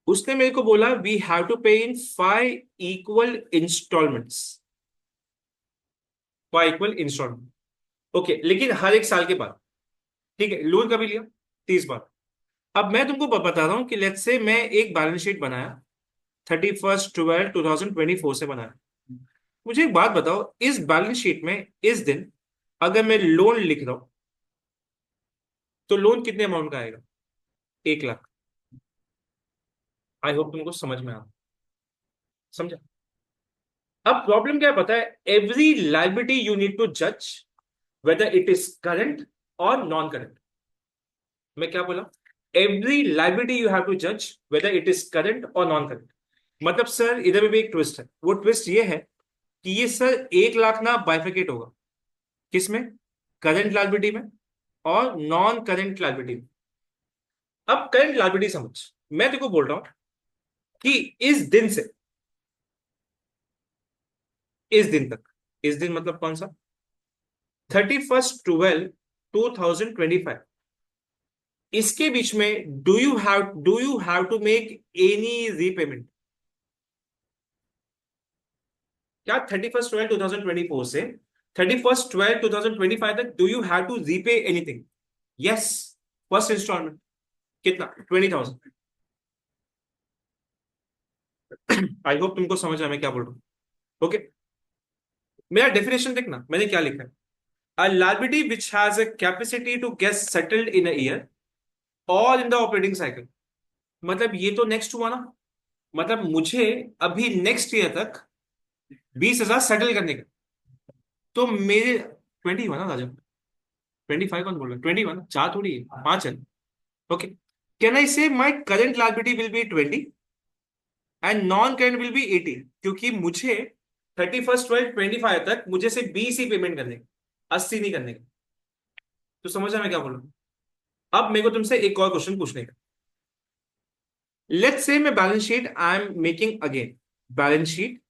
उसने मेरे को बोला we have to pay in 5 equal installments, 5 equal installment. Okay, लेकिन हर एक साल के बाद। ठीक है, लोन कभी लिया? 30 बार। अब मैं तुमको बता रहा हूं कि लेट्स से मैं एक बैलेंस शीट बनाया, 31/12/2024 से बनाया। मुझे एक बात बताओ, इस बैलेंस शीट में इस दिन अगर मैं लोन लिख रहा हूं तो लोन कितने अमाउंट का आएगा? 1 लाख। आई होप तुमको समझ में आ, समझा? अब प्रॉब्लम क्या है पता है? Every liability you need to जज whether it is current or non current. मैं क्या बोला? Every liability you have to जज whether it is current or non current. मतलब सर इधर में भी एक ट्विस्ट है, वो ट्विस्ट ये है कि ये सर 1 लाख ना बाइफिकेट होगा, किसमें? करंट लाइबिलिटी में और नॉन करंट लाइबिलिटी में। अब करंट लाइबिलिटी समझ, मैं तेको बोल रहा हूं कि इस दिन से इस दिन तक, इस दिन मतलब कौन सा? 31/12/2025, इसके बीच में do you have to make any repayment? क्या 31/12/2024 से 31/12/2025 तक do you have to repay anything? Yes. First installment कितना? 20,000। आई होप तुमको समझ आया मैं क्या बोल रहा हूं। ओके, मेरा डेफिनेशन देखना मैंने क्या लिखा है। A liability which has a capacity to get settled in a year or in the operating cycle। मतलब ये तो नेक्स्ट हुआ ना, मतलब मुझे अभी नेक्स्ट ईयर तक 20,000 सेटल करने का। तो मेरे 20 हुआ ना राजा, 25 कौन बोल रहा है? 21, 4 थोड़ी है, 5 है। ओके, कैन आई से my current liability will be 20 and non current will be 80? क्योंकि मुझे 31/12/25 तक मुझे सिर्फ 20 ही पेमेंट करने का, 80 नहीं करने का। तो समझ रहा मैं क्या बोल रहा हूँ? अब मेरे को तुमसे एक और क्वेश्चन पूछने का। लेट्स से मैं balance sheet I am making again, balance sheet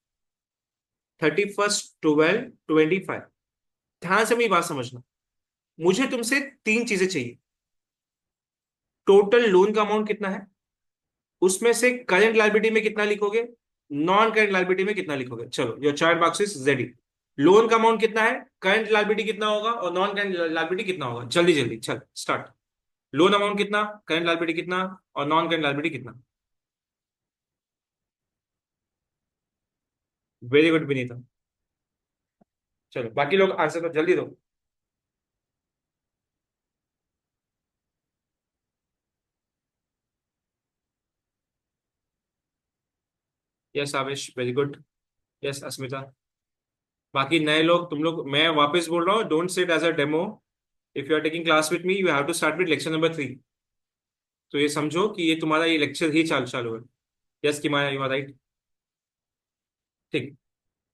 31/12/25। ध्यान से मेरी बात समझना, मुझे तुमसे 3 चीजें चाहिए। टोटल लोन का अमाउंट कितना है, उसमें से करंट लायबिलिटी में कितना लिखोगे, नॉन करंट लायबिलिटी में कितना लिखोगे। चलो, your chart box is ready. Loan का अमाउंट कितना है, करंट लायबिलिटी कितना होगा और नॉन करंट लायबिलिटी कितना होगा? जल्दी जल्दी चल स्टार्ट। लोन अमाउंट कितना, करंट लायबिलिटी कितना और नॉन करंट लायबिलिटी कितना? Very good Vinita. चलो बाकी लोग आंसर तो जल्दी दो। यस आवेश, वेरी गुड। यस अस्मिता। बाकी नए लोग, तुम लोग, मैं वापस बोल रहा हूँ, don't sit as a demo. If you are taking class with me you have to start with lecture number 3। तो ये समझो कि ये तुम्हारा ये लेक्चर ही चालू चालू है। यस कि माया, यू आर राइट। ठीक,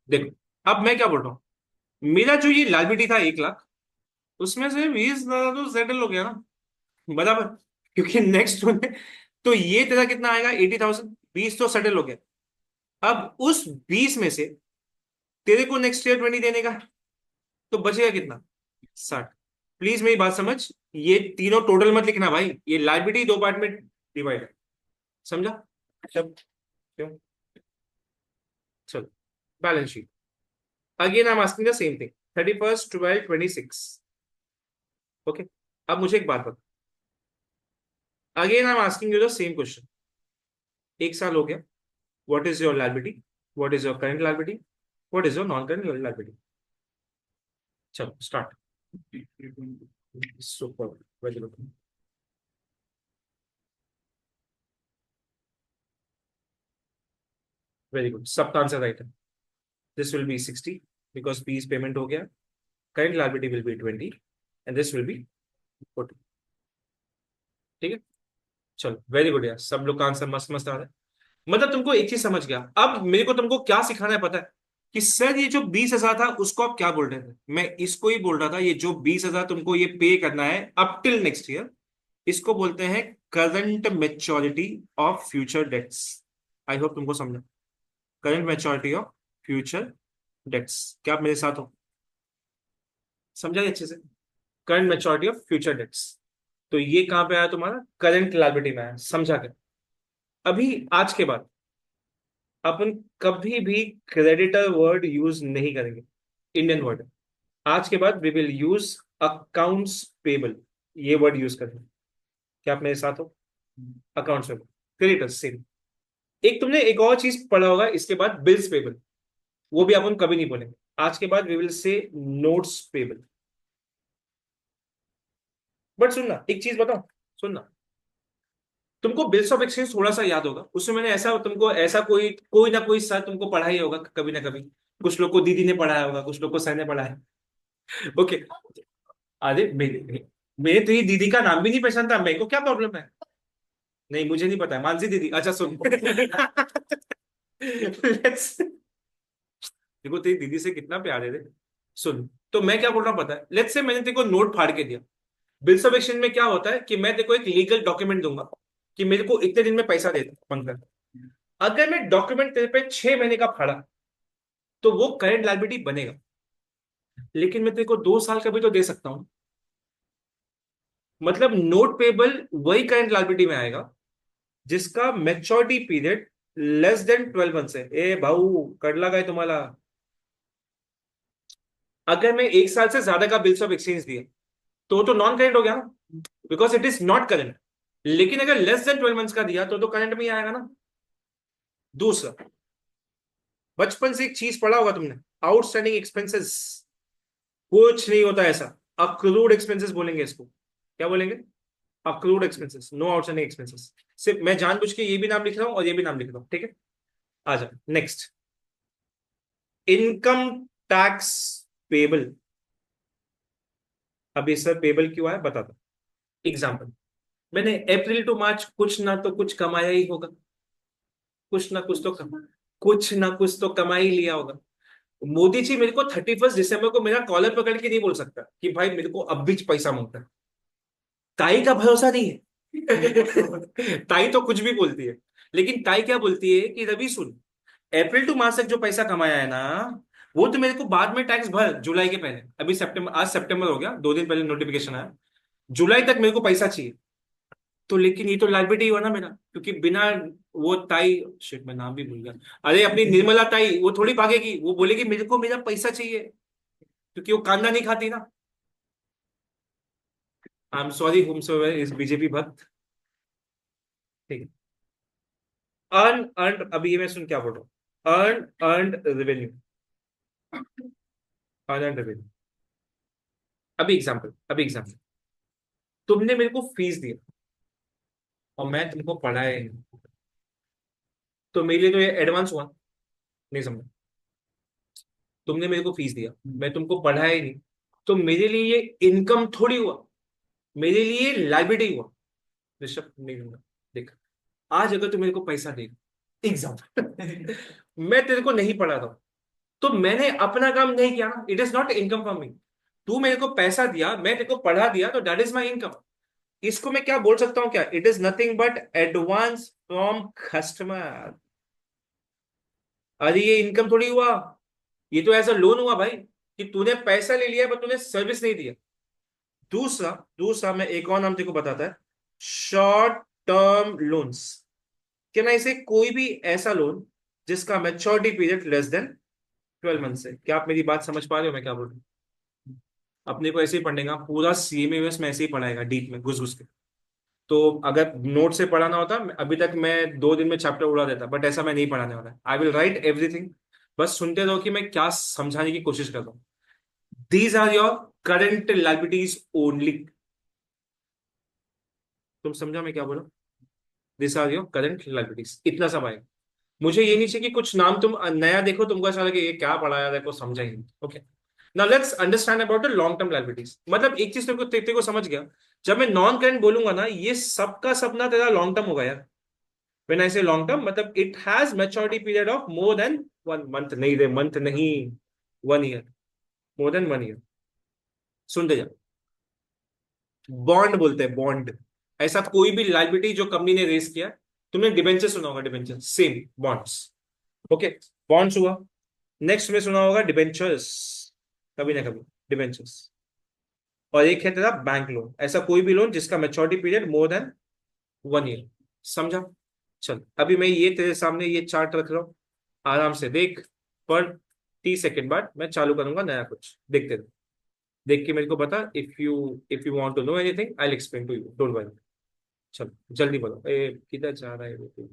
देखो अब मैं क्या बोल रहा हूँ। मेरा जो ये लाइबिलिटी था 1 लाख, उसमें से 20,000 तो सेटल हो गया ना, बराबर? क्योंकि नेक्स्ट में तो ये तेरा कितना आएगा? 80,000। 20 तो सेटल हो गया। अब उस 20 में से तेरे को नेक्स्ट ईयर 20 देने का, तो बचेगा कितना? 60। प्लीज मेरी बात समझ, ये तीनों टोटल मत लिखना भाई, ये लाइबिलिटी 2 पार्ट में डिवाइड है, समझा? सब क्यों? चलो, balance sheet again I am asking the same thing, 31/12/26। Okay, अब मुझे एक बात बता, again I am asking you the same question. एक साल हो गया. What is your liability, what is your current liability, what is your non current liability. चलो start. Super, very good, very good. सबका आंसर राइट है. This will be 60 because fees payment हो गया. Current liability will be 20 and this will be 40. ठीक है. चलो very good यार, सब लोग का आंसर मस्त मस्त आ रहा है. मतलब तुमको एक चीज समझ गया. अब मेरे को तुमको क्या सिखाना है पता है कि सर ये जो 20,000 था उसको आप क्या बोल रहे थे. मैं इसको ही बोल रहा था, ये जो 20,000 तुमको ये पे करना है अप टिल नेक्स्ट ईयर, इसको बोलते हैं current maturity of future dates. I hope तुमको समझा. Current maturity of future dates. क्या आप मेरे साथ हो? समझा ये अच्छे से? Current maturity of future dates. तो ये कहां पे आया तुम्हारा? करंट लायबिलिटी में आया. समझा क्या? अभी आज के बाद अपन कभी भी क्रेडिटर वर्ड यूज नहीं करेंगे. Indian word. आज के बाद we will use accounts payable. ये वर्ड यूज करेंगे. क्या आप मेरे साथ हो? Accounts payable, creditors same. एक तुमने एक और चीज पढ़ा होगा इसके बाद, बिल्स पेबल. वो भी अपन कभी नहीं बोलेंगे. आज के बाद we will say notes payable. But सुनना एक चीज बताओ. सुनना, तुमको बिल्स ऑफ एक्सचेंज थोड़ा सा याद होगा. उसमें मैंने ऐसा तुमको ऐसा कोई कोई ना कोई सर तुमको पढ़ा ही होगा कभी ना कभी. कुछ लोग को दीदी ने पढ़ाया होगा, कुछ लोग को सर ने पढ़ाया. ओके. अरे मेरे मेरे तो ये दीदी का नाम भी नहीं पहचानता. मेरे को क्या प्रॉब्लम है? नहीं मुझे नहीं पता है. मानसी दीदी. अच्छा सुन. Let's- देखो तेरी दीदी से कितना प्यार है रे. सुन, तो मैं क्या बोल रहा हूँ पता है. लेट्स से मैंने तेरे को नोट फाड़ के दिया. बिल्स ऑफ एक्सचेंज में क्या होता है कि मैं तेरे को एक लीगल डॉक्यूमेंट दूंगा कि मेरे को इतने दिन में पैसा दे पंकज. अगर मैं डॉक्यूमेंट तेरे पे 6 महीने का फाड़ा तो वो करंट लायबिलिटी बनेगा. लेकिन मैं तेरे को 2 साल का भी तो दे सकता हूं. मतलब नोट पेबल वही करंट लायबिलिटी में आएगा जिसका maturity period less than 12 months है. ए भाऊ कडला काय तुम्हाला. अगर मैं 1 साल से ज्यादा का बिल्स ऑफ एक्सचेंज दिया तो नॉन करंट हो गया ना, because it is not current. लेकिन अगर लेस देन 12 मंथ्स का दिया तो करंट में ही आएगा ना. दूसरा, बचपन से एक चीज पढ़ा होगा तुमने, आउटस्टैंडिंग एक्सपेंसेस. कुछ नहीं होता ऐसा. अक्रूड एक्सपेंसेस बोलेंगे इसको. क्या बोलेंगे? Accrued expenses, no outstanding expenses. सिर्फ मैं जानबूझ के ये भी नाम लिख रहा हूं और ये भी नाम लिख रहा हूं. ठीक है. आ जाओ नेक्स्ट. Income tax payable. अब ये सर पेबल क्यों आया बताता. एग्जाम्पल, मैंने अप्रैल टू मार्च कुछ ना तो कुछ कमाया ही होगा. कुछ ना कुछ तो कुछ ना कुछ तो कमा ही लिया होगा. मोदी जी मेरे को 31 दिसंबर को मेरा कॉलर पकड़ के नहीं बोल सकता कि भाई मेरे को अब भी पैसा मांगता है. ताई का भरोसा नहीं है. ताई तो कुछ भी बोलती है. लेकिन ताई क्या बोलती है कि रवि सुन, अप्रैल टू मार्च तक जो पैसा कमाया है ना, वो तो मेरे को बाद में टैक्स भर जुलाई के पहले. अभी सितंबर, आज सितंबर हो गया, 2 दिन पहले नोटिफिकेशन आया. जुलाई तक मेरे को पैसा चाहिए. तो लेकिन ये तो लाइबिलिटी हुआ ना मेरा, क्योंकि बिना वो ताई, शिट मैं नाम भी भूल गया. अरे अपनी निर्मला ताई, वो थोड़ी भागेगी, वो बोलेगी मेरे को मेरा पैसा चाहिए, क्योंकि वो कांदा नहीं खाती ना. आई एम सॉरी हुम इज बीजेपी भक्त. ठीक है. अर्न अर्न, अभी ये मैं सुन क्या बोल रहा हूँ. Earn earn revenue. Earn earn revenue. अभी एग्जाम्पल तुमने मेरे को फीस दिया और मैं तुमको पढ़ाया ही नहीं, तो मेरे लिए तो ये एडवांस हुआ. नहीं समझ. तुमने मेरे को फीस दिया, मैं तुमको पढ़ाया ही नहीं, तो मेरे लिए ये इनकम थोड़ी हुआ, मेरे लिए लाइबिलिटी हुआ. ऋषभ नहीं दूंगा. देख, आज अगर तू मेरे को पैसा दे, एग्जाम्पल मैं तेरे को नहीं पढ़ा था, तो मैंने अपना काम नहीं किया ना. It is not income for me. तू मेरे को पैसा दिया, मैं तेरे को पढ़ा दिया, तो दैट इज माई इनकम. इसको मैं क्या बोल सकता हूँ? क्या? It is nothing but advance from customer. अरे ये इनकम थोड़ी हुआ, ये तो ऐसा लोन हुआ भाई, कि तूने पैसा ले लिया पर तूने सर्विस नहीं दिया. दूसरा दूसरा मैं एक और नाम तेरे को बताता है, short term loans. Can I से कोई भी ऐसा लोन जिसका maturity period less than 12 months है. क्या आप मेरी बात समझ पा रहे हो मैं क्या बोल रहा हूँ? अपने को ऐसे ही पढ़ेगा, पूरा सीएमएस में ऐसे ही पढ़ाएगा, डीप में घुस घुस के. तो अगर नोट से पढ़ाना होता, अभी तक मैं 2 दिन में चैप्टर उड़ा देता, बट ऐसा मैं नहीं पढ़ाने वाला। आई विल राइट एवरीथिंग, बस सुनते रहो कि मैं क्या समझाने की कोशिश कर रहा हूँ। These are your current liabilities only. तुम समझा मैं क्या बोला? This are your current liabilities, इतना सब आएगा। मुझे ये नहीं चाहिए कि कुछ नाम तुम नया देखो, तुमको ऐसा लगे ये क्या पढ़ाया देखो समझा ही नहीं। Okay, now let's understand about the long term liabilities. मतलब एक चीज तेरे को समझ गया, जब मैं नॉन करंट बोलूंगा ना, ये सबका सपना तेरा लॉन्ग टर्म होगा यार। When I say long term, मतलब it has maturity period of more than 1 month, नहीं रे मंथ नहीं, 1 ईयर, मोर देन 1 ईयर। सुनते जा, बॉन्ड बोलते हैं बॉन्ड। ऐसा कोई भी लाइबिलिटी जो कंपनी ने रेस किया, तुमने डिबेंचर सुना होगा, debenture same bonds. Okay, bonds हुआ। नेक्स्ट में सुना होगा डिबेंचर्स, कभी ना कभी डिबेंचर्स। और एक है तेरा बैंक लोन, ऐसा कोई भी लोन जिसका maturity period more than 1 year. समझा? चल अभी मैं ये तेरे सामने ये चार्ट रख रहा हूँ, आराम से देख। पर 30 सेकेंड बाद मैं चालू करूंगा नया कुछ, देखते रहो। देख के मेरे को बता, if you want to know anything I will explain to you, don't worry. चल जल्दी बोलो, ए किधर जा रहा है वो?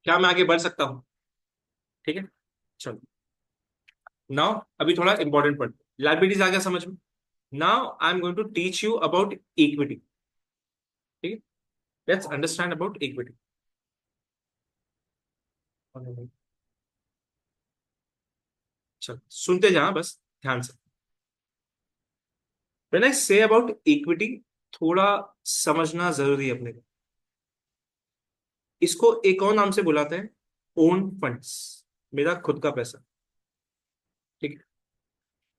क्या मैं आगे बढ़ सकता हूँ? ठीक है, चलो। नाउ अभी थोड़ा इंपॉर्टेंट पॉइंट, लाइबिलिटीज आ गया समझ में। Now I am going to teach you about equity. ठीक है, लेट्स अंडरस्टैंड अबाउट इक्विटी। चल सुनते जा बस ध्यान से। When I say about equity, थोड़ा समझना जरूरी है अपने को। इसको एक और नाम से बुलाते हैं ओन फंड्स, मेरा खुद का पैसा। ठीक है,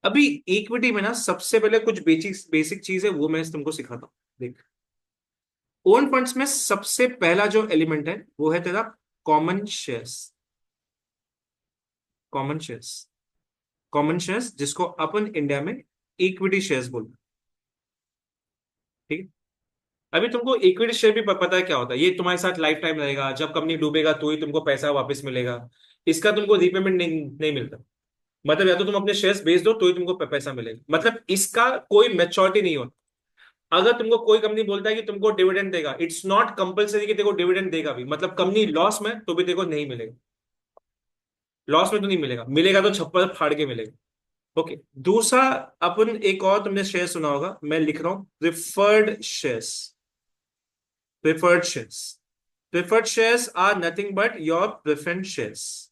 अभी इक्विटी में ना सबसे पहले कुछ बेसिक बेसिक चीज है, वो मैं तुमको सिखाता हूँ। देख, ओन फंड्स में सबसे पहला जो एलिमेंट है वो है तेरा common shares. Common shares, common shares जिसको अपन इंडिया में इक्विटी शेयर्स बोलते हैं। ठीक है, अभी तुमको इक्विटी शेयर भी पता है क्या होता है? ये तुम्हारे साथ लाइफ टाइम रहेगा, जब कंपनी डूबेगा तो ही तुमको पैसा वापस मिलेगा। इसका तुमको रीपेमेंट नहीं मिलता। मतलब या तो तुम अपने शेयर्स बेच दो तो ही तुमको पैसा मिलेगा, मतलब इसका कोई मैच्योरिटी नहीं होता। अगर तुमको कोई कंपनी बोलता है कि तुमको डिविडेंड देगा, इट्स नॉट कंपलसरी कि तेको डिविडेंड देगा भी, मतलब कंपनी लॉस में तो भी तेको नहीं मिलेगा। लॉस में तो नहीं मिलेगा, मिलेगा तो छप्पर फाड़ के मिलेगा। ओके, दूसरा अपन एक और तुमने शेयर सुना होगा, मैं लिख रहा हूं preferred shares. Preferred shares, preferred shares are nothing but your preference shares.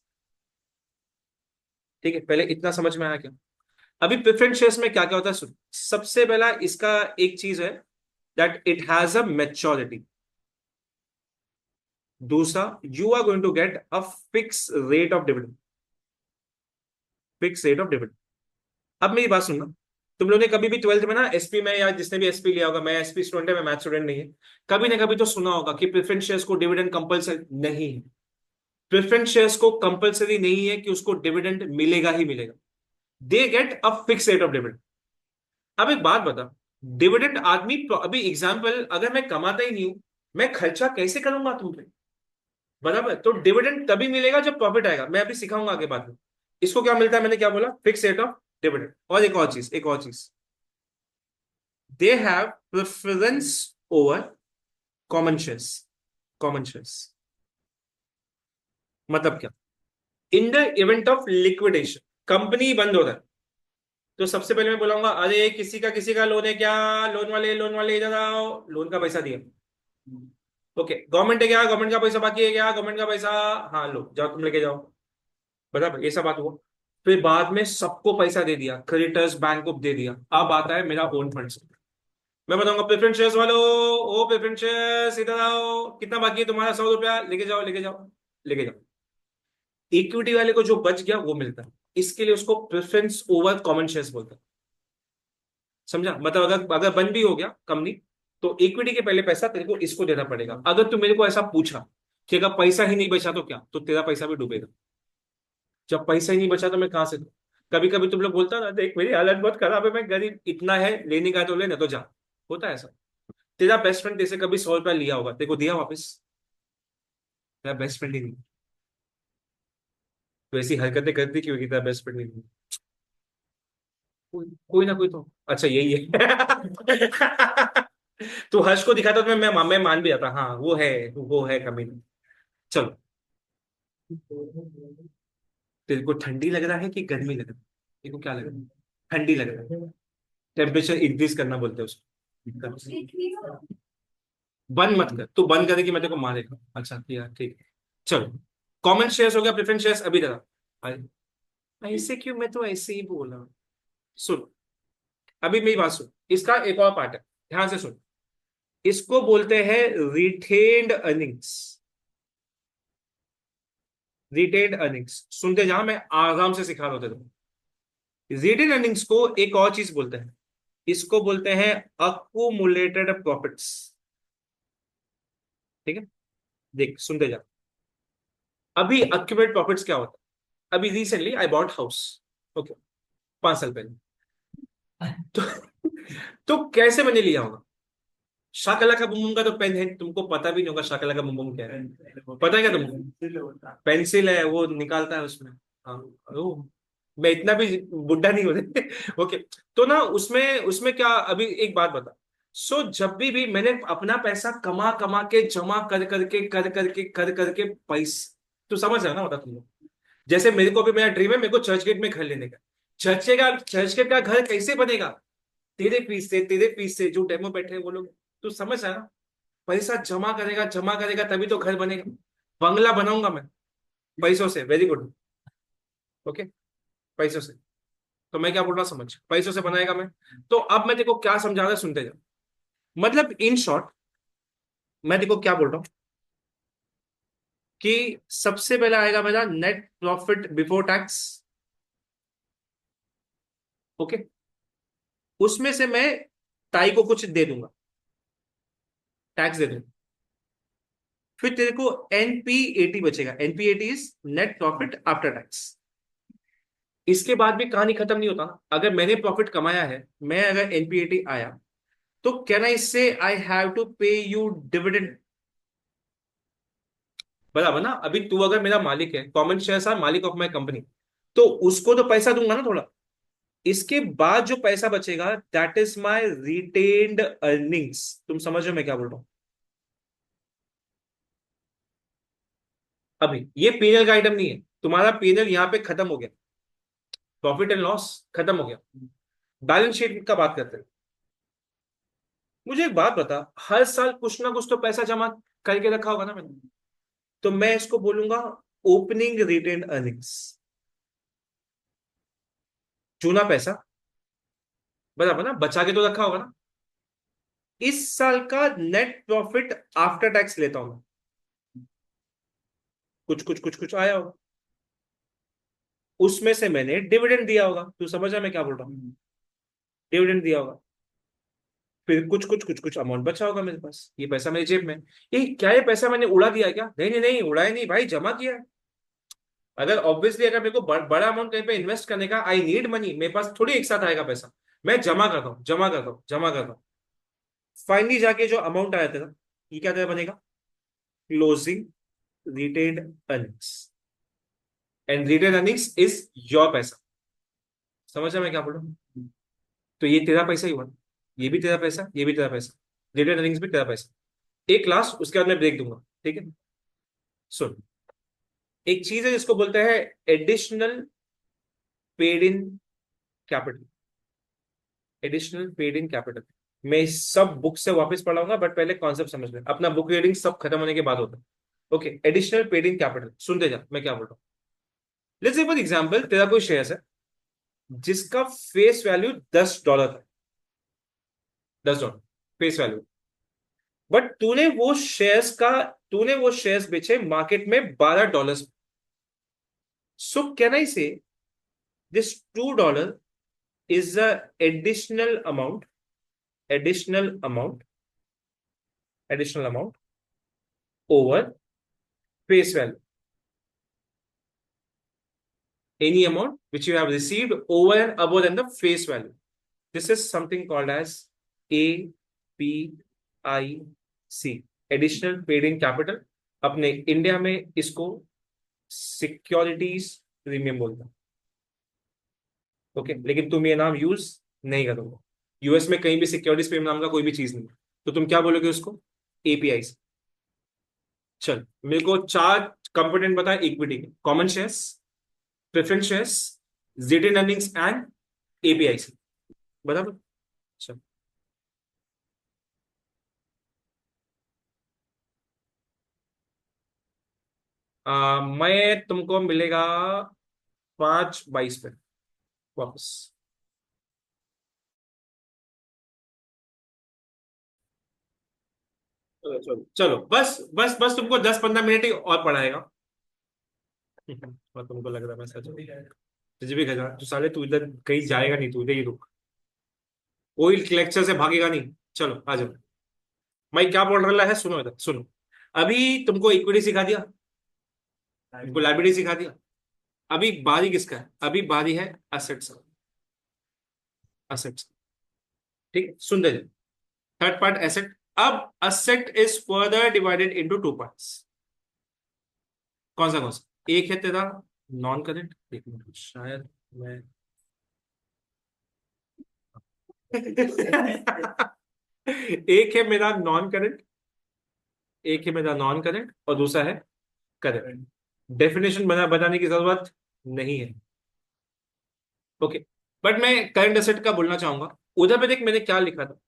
ठीक है, पहले इतना समझ में आया क्या? अभी प्रेफरेंस शेयर्स में क्या क्या होता है सुन। सबसे पहला इसका एक चीज है that it has a maturity. दूसरा, you are going to get a fix rate of dividend. Fix rate of dividend. अब मेरी बात सुनना, तुम लोगों ने कभी भी ट्वेल्थ में ना एसपी में, या जिसने भी एसपी लिया होगा, मैं एसपी स्टूडेंट है, मैं मैथ स्टूडेंट नहीं है, कभी ना कभी तो सुना होगा कि प्रेफरेंस शेयर्स को डिविडेंड कंपलसरी नहीं है। प्रेफरेंस शेयर्स को कंपलसरी नहीं है कि उसको डिविडेंड मिलेगा ही मिलेगा। They get a fix rate of dividend. अब एक बात बता, डिविडेंड आदमी, अभी एग्जाम्पल, अगर मैं कमाता ही नहीं हूं, मैं खर्चा कैसे करूंगा तुम पे? बराबर, तो डिविडेंड तभी मिलेगा जब प्रॉफिट आएगा। मैं अभी सिखाऊंगा आगे बाद में इसको क्या मिलता है। मैंने क्या बोला? Fix rate of dividend. और एक और चीज, एक और चीज, they have preference over common shares. Common shares मतलब क्या? In the event of liquidation, company बंद हो रहा है, तो सबसे पहले मैं बोलाऊंगा, अरे किसी का लोन है क्या? लोन वाले इधर आओ, लोन का पैसा दिया। ओके, गवर्नमेंट है क्या? गवर्नमेंट का पैसा बाकी है क्या? गवर्नमेंट का पैसा, हाँ लो जाओ, तुम लेके जाओ। बराबर, ये सब बात हुआ। फिर बाद में सबको पैसा दे दिया, क्रेडिटर्स बैंक को दे दिया। अब आता है मेरा ओन फंड्स। मैं बताऊंगा प्रेफरेंस शेयर्स वालों, ओ प्रेफरेंस शेयर्स इधर आओ, कितना बाकी है तुम्हारा? 100 रुपया, लेके जाओ लेके जाओ लेके जाओ। इक्विटी वाले को जो बच गया वो मिलता है। इसके लिए उसको प्रेफरेंस ओवर कॉमन शेयर्स बोलते हैं। समझा? मतलब अगर अगर बंद भी हो गया कंपनी, तो इक्विटी के पहले पैसा तेरे को इसको देना पड़ेगा। अगर तू मेरे को ऐसा पूछा कि अगर पैसा ही नहीं बचा तो क्या, तो तेरा पैसा भी डूबेगा। जब पैसा ही नहीं बचा तो मैं कहां से दूं? कभी कभी तुम लोग बोलता ना, देख मेरी हालत बहुत खराब है, मैं गरीब, इतना है लेने का तो ले, ना तो जा। होता है ऐसा। तेरा बेस्ट फ्रेंड जैसे कभी 100 रुपया लिया होगा, तेरे को दिया वापस? तेरा बेस्ट फ्रेंड ही नहीं, तो ऐसी हरकतें करती क्यों कि तेरा बेस्ट फ्रेंड नहीं? कोई ना कोई तो, अच्छा यही है। तू हर्ष को दिखाता तो मैं मान भी जाता, हाँ वो है कमी। चलो, तेरे को ठंडी लग रहा है कि गर्मी लग रहा है? तेरे को क्या लग रहा है? ठंडी लग रहा है? टेम्परेचर इंक्रीज करना बोलते हैं उसको। बंद मत कर, तू बंद करे कि मैं तेरे को मारेगा। अच्छा किया, ठीक है। चलो, कॉमन शेयर्स हो गया, प्रेफरेंस शेयर्स अभी तरह। अरे ऐसे क्यों, मैं तो ऐसे ही बोला। सुन, अभी मेरी बात सुन, इसका एक और पार्ट है, ध्यान से सुन। इसको बोलते हैं रिटेन्ड अर्निंग्स। रिटेन्ड अर्निंग्स, सुनते जहां, मैं आराम से सिखा रहा हूं। रिटेन्ड अर्निंग्स को एक और चीज बोलते हैं, इसको बोलते हैं अक्यूमुलेटेड प्रॉफिट्स। ठीक है, देख सुनते जा। अभी अक्यूमुलेटेड प्रॉफिट्स क्या होता है? अभी recently I bought house, okay, 5 साल पहले। तो तो कैसे मैंने लिया होगा? शाकला का बुम का तो पेन है, तुमको पता भी नहीं होगा शाकला का बुम क्या है। पता है क्या तुमको? पेंसिल है, वो निकालता है उसमें। हाँ, ओ, मैं इतना भी बुढ़ा नहीं होते। ओके, तो ना उसमें उसमें क्या, अभी एक बात बता। सो जब भी मैंने अपना पैसा कमा कमा के, जमा कर करके पैसे, तू समझ रहा है ना? बता तुम लोग, जैसे मेरे को भी मेरा ड्रीम है, मेरे को चर्च गेट में घर लेने का। चर्च गेट का घर कैसे बनेगा? तेरे फीस से जो डेमो बैठे हैं वो लोग, तू समझ रहा है ना? पैसा जमा करेगा तभी तो घर बनेगा। बंगला बनाऊंगा मैं पैसों से, वेरी गुड। ओके, पैसों से। तो मैं क्या बोल रहा हूं समझ, पैसों से बनाएगा मैं। तो अब मैं देखो क्या समझा रहा है, सुनते जाओ। मतलब इन शॉर्ट, मैं देखो क्या बोल रहा हूं कि सबसे पहला आएगा मेरा net profit before tax. Okay, उसमें से मैं ताई को कुछ दे दूंगा, टैक्स दे दूंगा। फिर तेरे को एनपीएटी बचेगा। NPAT is net profit after tax. इसके बाद भी कहानी खत्म नहीं होता ना। अगर मैंने प्रॉफिट कमाया है, मैं अगर एनपीएटी आया, तो कैन आई से आई हैव टू पे यू डिविडेंड? बराबर ना? अभी तू अगर मेरा मालिक है, कॉमन शेयर्स आर मालिक ऑफ माई कंपनी, तो उसको तो पैसा दूंगा ना थोड़ा। इसके बाद जो पैसा बचेगा, that is my retained earnings. तुम समझ रहे हो मैं क्या बोल रहा हूं? अभी ये पीएनएल का आइटम नहीं है, तुम्हारा पीएनएल यहां पे खत्म हो गया। प्रॉफिट एंड लॉस खत्म हो गया, बैलेंस शीट का बात करते हैं। मुझे एक बात बता, हर साल कुछ ना कुछ तो पैसा जमा करके रखा होगा ना मैंने, तो मैं इसको बोलूंगा ओपनिंग रिटेन अर्निंग्स, चूना पैसा, बराबर ना, बचा के तो रखा होगा ना। इस साल का नेट प्रॉफिट आफ्टर टैक्स लेता हूं मैं, कुछ कुछ कुछ कुछ आया होगा, उसमें से मैंने डिविडेंड दिया होगा, तू समझा मैं क्या बोल रहा हूँ, डिविडेंड दिया होगा, फिर कुछ कुछ कुछ कुछ अमाउंट बचा होगा मेरे पास, ये पैसा मेरी जेब में। ये क्या, ये पैसा मैंने उड़ा दिया क्या? नहीं नहीं नहीं, उड़ाया नहीं भाई, जमा किया है। अगर ऑब्वियसली अगर मेरे को बड़ा अमाउंट कहीं पे इन्वेस्ट करने का, आई नीड मनी, मेरे पास थोड़ी एक साथ आएगा पैसा, मैं जमा करता हूँ जमा करता हूँ जमा करता हूँ, फाइनली जाके जो अमाउंट आया था, ये क्या तेरा बनेगा? Closing retained earnings, and retain earnings is your पैसा। समझा मैं क्या बोल रहा हूँ? तो ये तेरा पैसा ही हुआ, ये भी तेरा पैसा, ये भी तेरा पैसा, रिटेन अर्निंग्स भी तेरा पैसा। एक लास्ट, उसके बाद मैं ब्रेक दूंगा, ठीक है? सुन, एक चीज है जिसको बोलते हैं additional paid in capital, additional paid in capital. मैं इस सब बुक से वापस पढ़ाऊंगा, बट पहले कॉन्सेप्ट समझ ले, अपना बुक रीडिंग सब खत्म होने के बाद होता है। Okay, additional paid in capital, सुनते जा मैं क्या बोल रहा हूँ। लेट्स से फॉर एग्जांपल तेरा कोई शेयर है जिसका फेस वैल्यू $10 था, $10 फेस वैल्यू, बट तूने वो शेयर्स बेचे मार्केट में $12। सो कैन आई से this $2 is the additional amount additional amount over face value, any amount which you have received over and above than the face value. This is something called as APIC, additional paid in capital. अपने India में इसको securities premium बोलता है। Okay, लेकिन तुम ये नाम use नहीं करोगे, यूएस में कहीं भी सिक्योरिटीज प्रीमियम नाम का कोई भी चीज नहीं, तो तुम क्या बोलोगे उसको? एपीआई से। चल मेरे को चार कंपोनेंट बता इक्विटी के, common shares, preference shares, retain earnings and API से, बराबर? चल मैं तुमको मिलेगा 5:22 पे वापस। चलो चलो चलो, बस बस बस तुमको 10-15 मिनट ही और पढ़ाएगा। और तुमको लग रहा है मैं सच तुझे भी खजा, तू साले तू इधर कहीं जाएगा नहीं, तू इधर ही रुक, कोई लेक्चर से भागेगा नहीं। चलो आ जाओ, मैं क्या बोल रहा है सुनो, इधर सुनो। अभी तुमको इक्विटी सिखा दिया, तुमको लाइबिलिटी सिखा दिया, अभी बारी किसका है? अभी बारी है असेट्स, असेट्स, ठीक है? सुन दे, थर्ड पार्ट एसेट। अब asset is further divided into two parts. कौन सा? एक है तेरा नॉन करेंट, एक मिनट शायद मैं एक है मेरा नॉन करेंट, एक है मेरा नॉन करेंट और दूसरा है करेंट। डेफिनेशन बताने की जरूरत नहीं है, ओके? बट मैं करंट एसेट का बोलना चाहूंगा। उधर पे देख मैंने क्या लिखा था,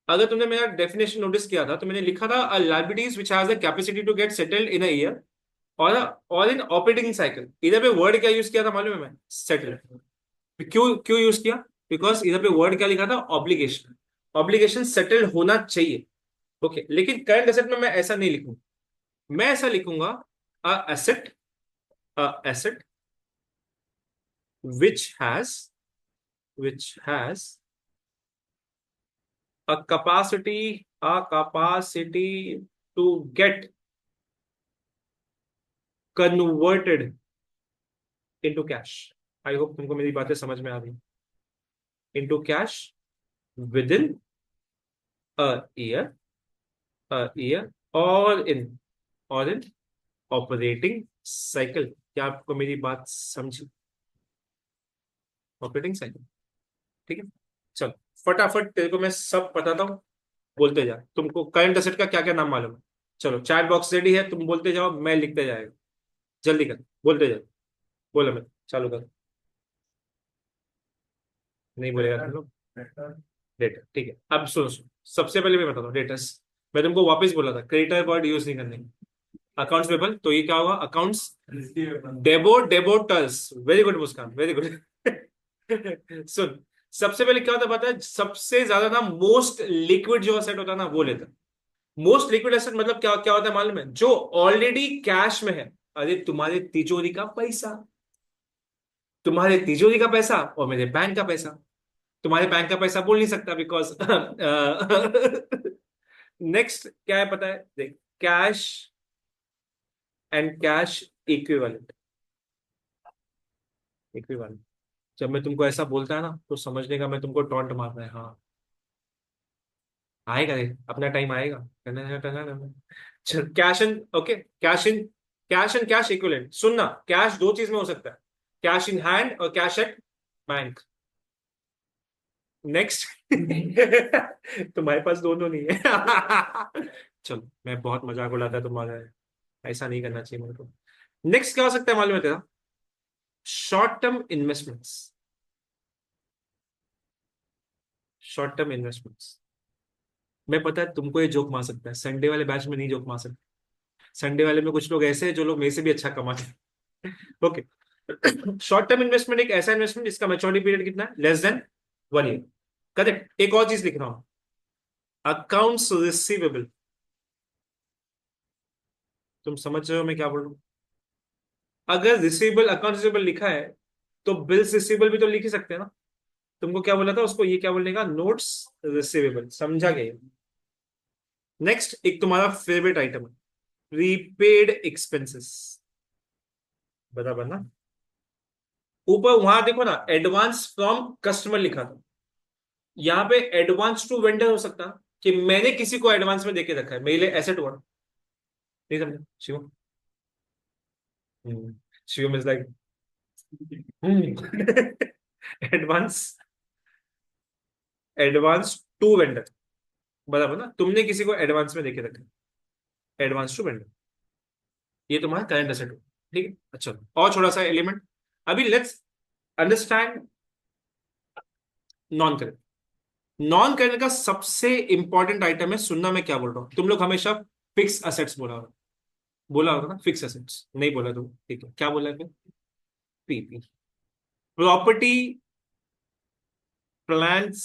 अगर तुमने मेरा डेफिनेशन नोटिस किया था तो मैंने लिखा था liabilities which has the capacity to get settled in a year or in operating cycle. इधर पे वर्ड क्या यूज किया था मालूम है? मैं सेटल, क्यों क्यों यूज किया? बिकॉज इधर पे वर्ड क्या लिखा था? ऑब्लिगेशन, ऑब्लिगेशन सेटल होना चाहिए, ओके? लेकिन करंट एसेट में मैं ऐसा नहीं लिखूंगा, मैं ऐसा लिखूंगा asset, asset which has a capacity to get converted into cash. I hope तुमको मेरी बातें समझ में आ रही, into cash within a year, or in operating cycle. क्या आपको मेरी बात समझी? ऑपरेटिंग साइकिल, ठीक है? चल फटाफट तेरे को मैं सब बताता हूँ, बोलते जा। तुमको करंट एसेट का क्या क्या नाम मालूम है? चलो चैट बॉक्स रेडी है, तुम बोलते जाओ, मैं लिखते जाएगा, जल्दी कर, बोलते जाओ, बोलो मैं। चालू कर, नहीं बोलेगा तुम लोग। डेटा, ठीक है। अब सुनो सुनो, सबसे पहले मैं बताता हूँ डेटर्स। मैं तुमको वापस बोला था क्रेडिटर वर्ड यूज नहीं करने। अकाउंट्स पेबल, तो ये क्या होगा, अकाउंट्स डेबोटर्स। वेरी गुड मुस्कान, वेरी गुड। सुन, सबसे पहले क्या होता है पता है, सबसे ज्यादा ना मोस्ट लिक्विड जो असेट होता है ना वो लेता है। मोस्ट लिक्विड एसेट मतलब क्या क्या होता है मालूम है, जो ऑलरेडी कैश में है। अरे तुम्हारे तिजोरी का पैसा, तुम्हारे तिजोरी का पैसा और मेरे बैंक का पैसा। तुम्हारे बैंक का पैसा बोल नहीं सकता बिकॉज नेक्स्ट क्या है पता है, देख, cash and cash equivalent. Equivalent, जब मैं तुमको ऐसा बोलता है ना तो समझने का मैं तुमको टॉन्ट मारना है। हाँ आएगा रे, अपना टाइम आएगा। Cash and okay, cash and cash equivalent. सुनना, कैश दो चीज में हो सकता है, कैश इन हैंड और कैश एट बैंक। नेक्स्ट। तुम्हारे पास दोनों नहीं है। चलो, मैं बहुत मजाक उड़ाता तुम्हारा, ऐसा नहीं करना चाहिए मेरे को। नेक्स्ट क्या हो सकता है मालूम है तेरा, short term investments. Short term investments, मैं पता है तुमको ये जोक मार सकता है, संडे वाले बैच में नहीं जोक मार सकता। संडे वाले में कुछ लोग ऐसे हैं जो लोग मेरे से भी अच्छा कमाते हैं। ओके। शॉर्ट टर्म इन्वेस्टमेंट एक ऐसा इन्वेस्टमेंट जिसका मैच्योरिटी पीरियड कितना है, लेस देन 1 ईयर। करेक्ट। एक और चीज लिख रहा हूं, अकाउंट्स रिसीवेबल। तुम समझ रहे हो मैं क्या बोल रहा हूँ? अगर रिसीवेबल, अकाउंट रिसीवेबल लिखा है तो बिल्स रिसीवेबल भी तो लिख ही सकते हैं ना। तुमको क्या बोला था उसको, ये क्या बोलने का, नोट्स रिसीवेबल, समझा गया? नेक्स्ट एक तुम्हारा फेवरेट आइटम है, प्रीपेड एक्सपेंसेस। बराबर ना। ऊपर वहां देखो ना, एडवांस फ्रॉम कस्टमर लिखा था, यहाँ पे एडवांस टू वेंडर हो सकता कि मैंने किसी को एडवांस में देके रखा है, मेरे लिए एसेट हुआ। नहीं समझे Shivam? Shivam is like advance, advance to vendor. बराबर ना, तुमने किसी को एडवांस में देके रखा है, एडवांस टू वेंडर, ये तुम्हारा करंट एसेट हो। ठीक है, अच्छा। और थोड़ा सा एलिमेंट, अभी let's understand non current. Non current का सबसे इंपॉर्टेंट आइटम है, सुनना मैं क्या बोल रहा हूं। तुम लोग हमेशा फिक्स असेट्स बोला होगा ना, फिक्स असेट्स नहीं बोला तुम, ठीक है, क्या बोला है फिर? PP, property, plants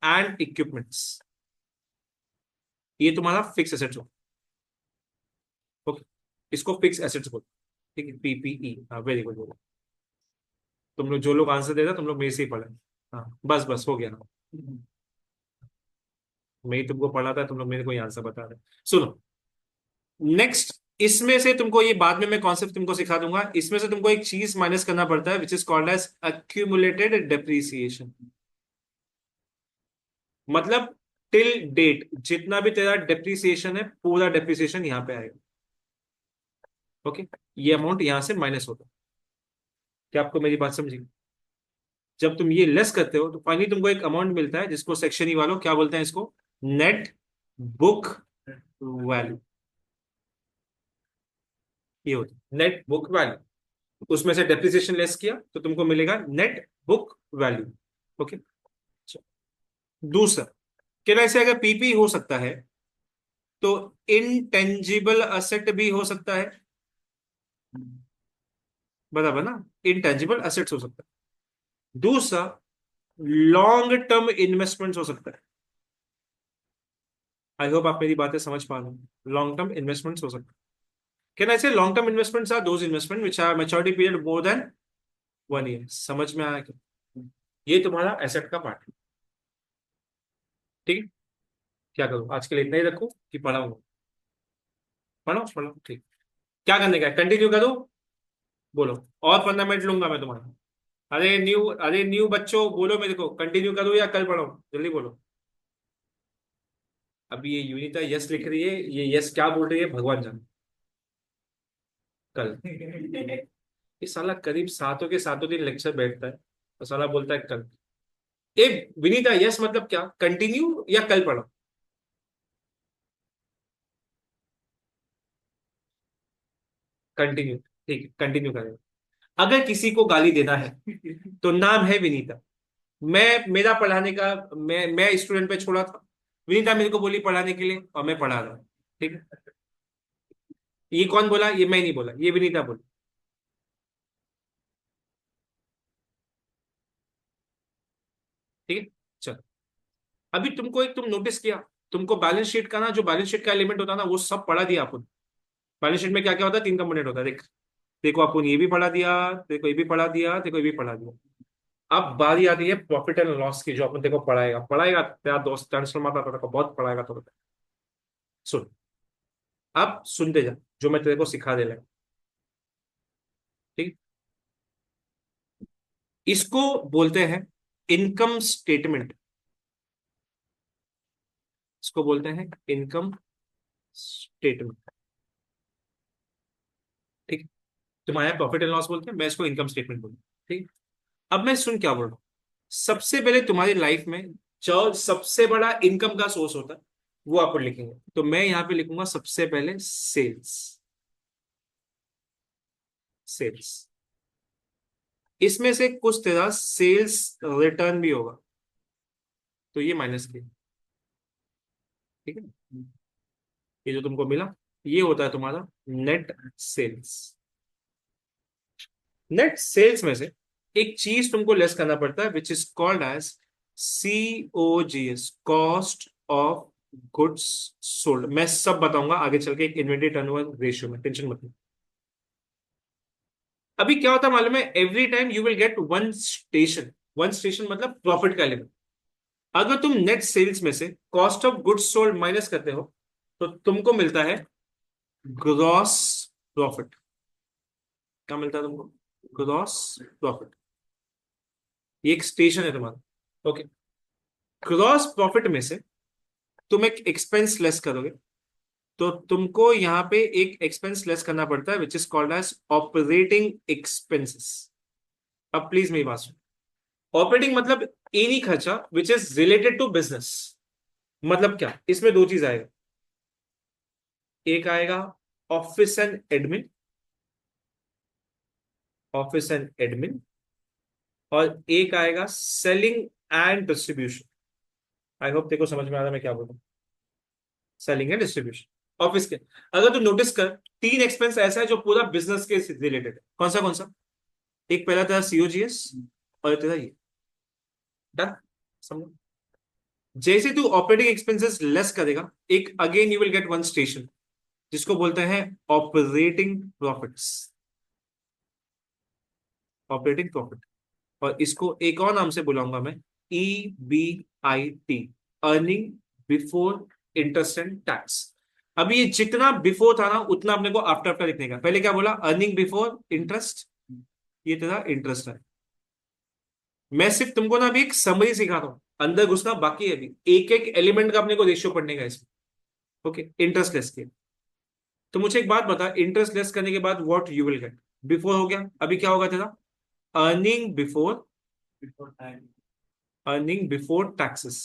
and equipments, ये तुम्हारा फिक्स एसेट्स हो। ओके, इसको फिक्स एसेट्स बोलो। ठीक है, पीपीई, हाँ वेरी गुड। तुम लोग जो लोग आंसर दे रहे तुम लोग मेरे से ही पढ़े। हाँ बस बस हो गया ना, मैं ही तुमको पढ़ा था, तुम लोग मेरे को ही आंसर बता रहे। सुनो, नेक्स्ट, इसमें से तुमको ये बाद में मैं कॉन्सेप्ट तुमको सिखा दूंगा, इसमें से तुमको एक चीज माइनस करना पड़ता है which is called as accumulated depreciation. मतलब टिल डेट जितना भी तेरा डेप्रीसिएशन है, पूरा डेप्रीसिएशन यहाँ पे आएगा। ओके, ये अमाउंट यहां से माइनस होता है। क्या आपको मेरी बात समझी? जब तुम ये लेस करते हो तो फाइनली तुमको एक अमाउंट मिलता है जिसको सेक्शन ई वालों क्या बोलते हैं, इसको नेट बुक वैल्यू। ये होता है नेट बुक वैल्यू। उसमें से डेप्रिसिएशन लेस किया तो तुमको मिलेगा नेट बुक वैल्यू। ओके। दूसरा, क्या ऐसे अगर पीपी हो सकता है तो इनटेंजिबल असेट भी हो सकता है। बराबर ना, इनटेंजिबल असेट्स हो सकता है। दूसरा, लॉन्ग टर्म इन्वेस्टमेंट हो सकता है। आई होप आप मेरी बातें समझ पा रहे हो, लॉन्ग टर्म इन्वेस्टमेंट्स हो सकता है। Can I say long term investments are those investment which are maturity period more than 1 year. समझ में आया क्या? ये तुम्हारा एसेट का पार्ट है। ठीक है, क्या करूं आज के लिए इतना ही रखूं कि पढ़ाऊंगा? पढ़ो पढ़ो, ठीक। क्या करने का है, कंटिन्यू करो, बोलो। और फंडामेंट लूंगा मैं तुम्हारा। अरे न्यू बच्चों बोलो मेरे को, कंटिन्यू करो या कल पढ़ो, जल्दी बोलो। अभी ये यूनिता यस लिख रही है, ये यस क्या बोल रही है भगवान जाने। कल। ये साला करीब सातों के सातों दिन लेक्चर बैठता है और साला बोलता है कल। ए विनीता, यस मतलब क्या, कंटिन्यू या कल पढ़ो? कंटिन्यू, ठीक है, कंटिन्यू करें। अगर किसी को गाली देना है तो नाम है विनीता। मेरा पढ़ाने का, मैं स्टूडेंट पे छोड़ा था, विनीता मेरे को बोली पढ़ाने के लिए और मैं पढ़ा रहा हूँ। ठीक है, ये कौन बोला? ये मैं नहीं बोला, ये विनीता बोली। ठीक है, चलो। अभी तुमको एक, तुम नोटिस किया, तुमको बैलेंस शीट का ना, जो बैलेंस शीट का एलिमेंट होता है ना, वो सब पढ़ा दिया आपको। बैलेंस शीट में क्या क्या होता है? 3 कंपोनेंट होता है, देख। देखो आपको ये भी पढ़ा दिया, देखो ये भी पढ़ा दिया, देखो ये भी पढ़ा दिया। अब बारी आती है प्रॉफिट एंड लॉस की, जो अपन देखो पढ़ाएगा पढ़ाएगा तेरा दोस्त टैंसल माता को बहुत पढ़ाएगा तो। सुन, अब सुनते जा जो मैं तेरे को सिखा दे रहा हूं, ठीक। इसको बोलते हैं इनकम स्टेटमेंट। इसको बोलते हैं इनकम स्टेटमेंट। ठीक। तुम्हारे यहाँ प्रॉफिट एंड लॉस बोलते हैं, मैं इसको इनकम स्टेटमेंट बोलूँ। ठीक। अब मैं सुन क्या बोल रहा हूँ। सबसे पहले तुम्हारी लाइफ में जो सबसे बड़ा इनकम का सोर्स होता है वो आप लिखेंगे, तो मैं यहाँ पे लिखूंगा सबसे पहले सेल्स। सेल्स, इसमें से कुछ तेरा सेल्स रिटर्न भी होगा, तो ये माइनस किया। ठीक है, ये जो तुमको मिला ये होता है तुम्हारा नेट सेल्स। नेट सेल्स में से एक चीज तुमको लेस करना पड़ता है, which is called as COGS, cost of goods sold. मैं सब बताऊंगा आगे चल के एक इन्वेंटरी टर्नओवर रेशियो में, टेंशन मत लो। अभी क्या होता है मालूम है? Every time you will get one station. One station मतलब प्रॉफिट का एलिमेंट। अगर तुम नेट सेल्स में से cost of goods sold minus करते हो तो तुमको मिलता है ग्रॉस प्रॉफिट। क्या मिलता है तुमको? Gross profit. ये एक स्टेशन है तुम्हारा। ओके, ग्रॉस प्रॉफिट में से तुम एक एक्सपेंस लेस करोगे, तो तुमको यहां पे एक एक्सपेंस लेस करना पड़ता है, which is called as operating expenses. अब प्लीज मेरी बात सुनो। ऑपरेटिंग मतलब एनी खर्चा which is related to business. मतलब क्या? इसमें दो चीज आएगा। एक आएगा office and admin, office and admin, और एक आएगा selling and distribution. I hope देखो समझ में आ रहा है मैं क्या बोल रहा हूँ। सेलिंग एंड डिस्ट्रीब्यूशन ऑफिस के। अगर तू नोटिस कर, 3 एक्सपेंस ऐसा है जो पूरा बिजनेस के रिलेटेड है। कौन सा कौन सा? एक पहला तेरा COGS और तेरा ये। डन? समझो। जैसे तू ऑपरेटिंग एक्सपेंसेस लेस करेगा, एक again you will get one station जिसको बोलते हैं ऑपरेटिंग प्रॉफिट्स। Operating profit. और इसको एक और नाम से बुलाऊंगा मैं, EBIT, earning before interest and tax. अभी ये जितना बिफोर था ना उतना अपने को आफ्टर आफ्टर लिखने का। पहले क्या बोला? अर्निंग बिफोर इंटरेस्ट, ये तेरा इंटरेस्ट है। मैं सिर्फ तुमको ना अभी एक समरी सिखा रहा हूं, अंदर घुसना बाकी है। अभी एक एक एलिमेंट का अपने को रेशियो पढ़ने का इसमें। ओके, इंटरेस्ट लेस के। तो मुझे एक बात बता, इंटरेस्ट लेस करने के बाद what you will gate? Before हो गया, अभी क्या होगा तेरा? Earning before, before time. Earning before taxes.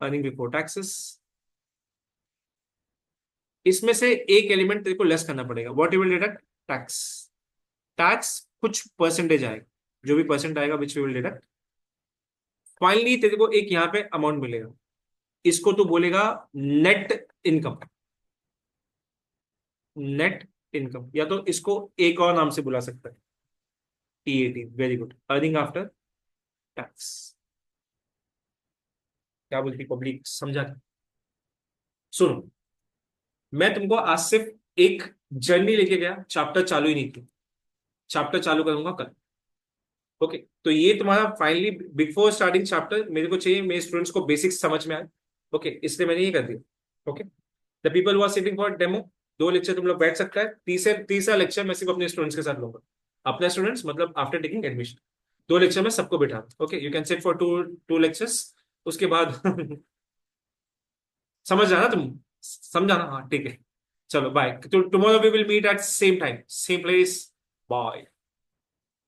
Earning before taxes, इसमें से एक एलिमेंट तेरे को लेस करना पड़ेगा। What you will deduct? Tax. Tax कुछ परसेंटेज आएगा, जो भी परसेंट आएगा which you will deduct. Finally तेरे को एक यहाँ पे अमाउंट मिलेगा, इसको तू बोलेगा नेट इनकम। नेट इनकम, या तो इसको एक और नाम से बुला सकता है, EAT। Very good, earning after tax. क्या बोलती पब्लिक, समझा? सुनो, मैं तुमको आज सिर्फ एक जर्नी लेके गया, चैप्टर चालू ही नहीं की। चैप्टर चालू करूंगा कल। ओके, तो ये तुम्हारा फाइनली बिफोर स्टार्टिंग चैप्टर मेरे को चाहिए मेरे स्टूडेंट्स को बेसिक्स समझ में आए। ओके, इसलिए मैंने ये कर दिया। Okay, the people who are sitting for demo, 2 lecture तुम लोग बैठ सकता है। तीसरा लेक्चर मैं सिर्फ अपने स्टूडेंट्स के साथ लूंगा। अपने स्टूडेंट्स मतलब आफ्टर टेकिंग एडमिशन। 2 लेक्चर में सबको बैठा। Okay, you can sit for to lectures. उसके बाद समझ जाना तुम, समझाना? हाँ ठीक है, चलो bye. Tomorrow we will meet at same time, same place. Bye.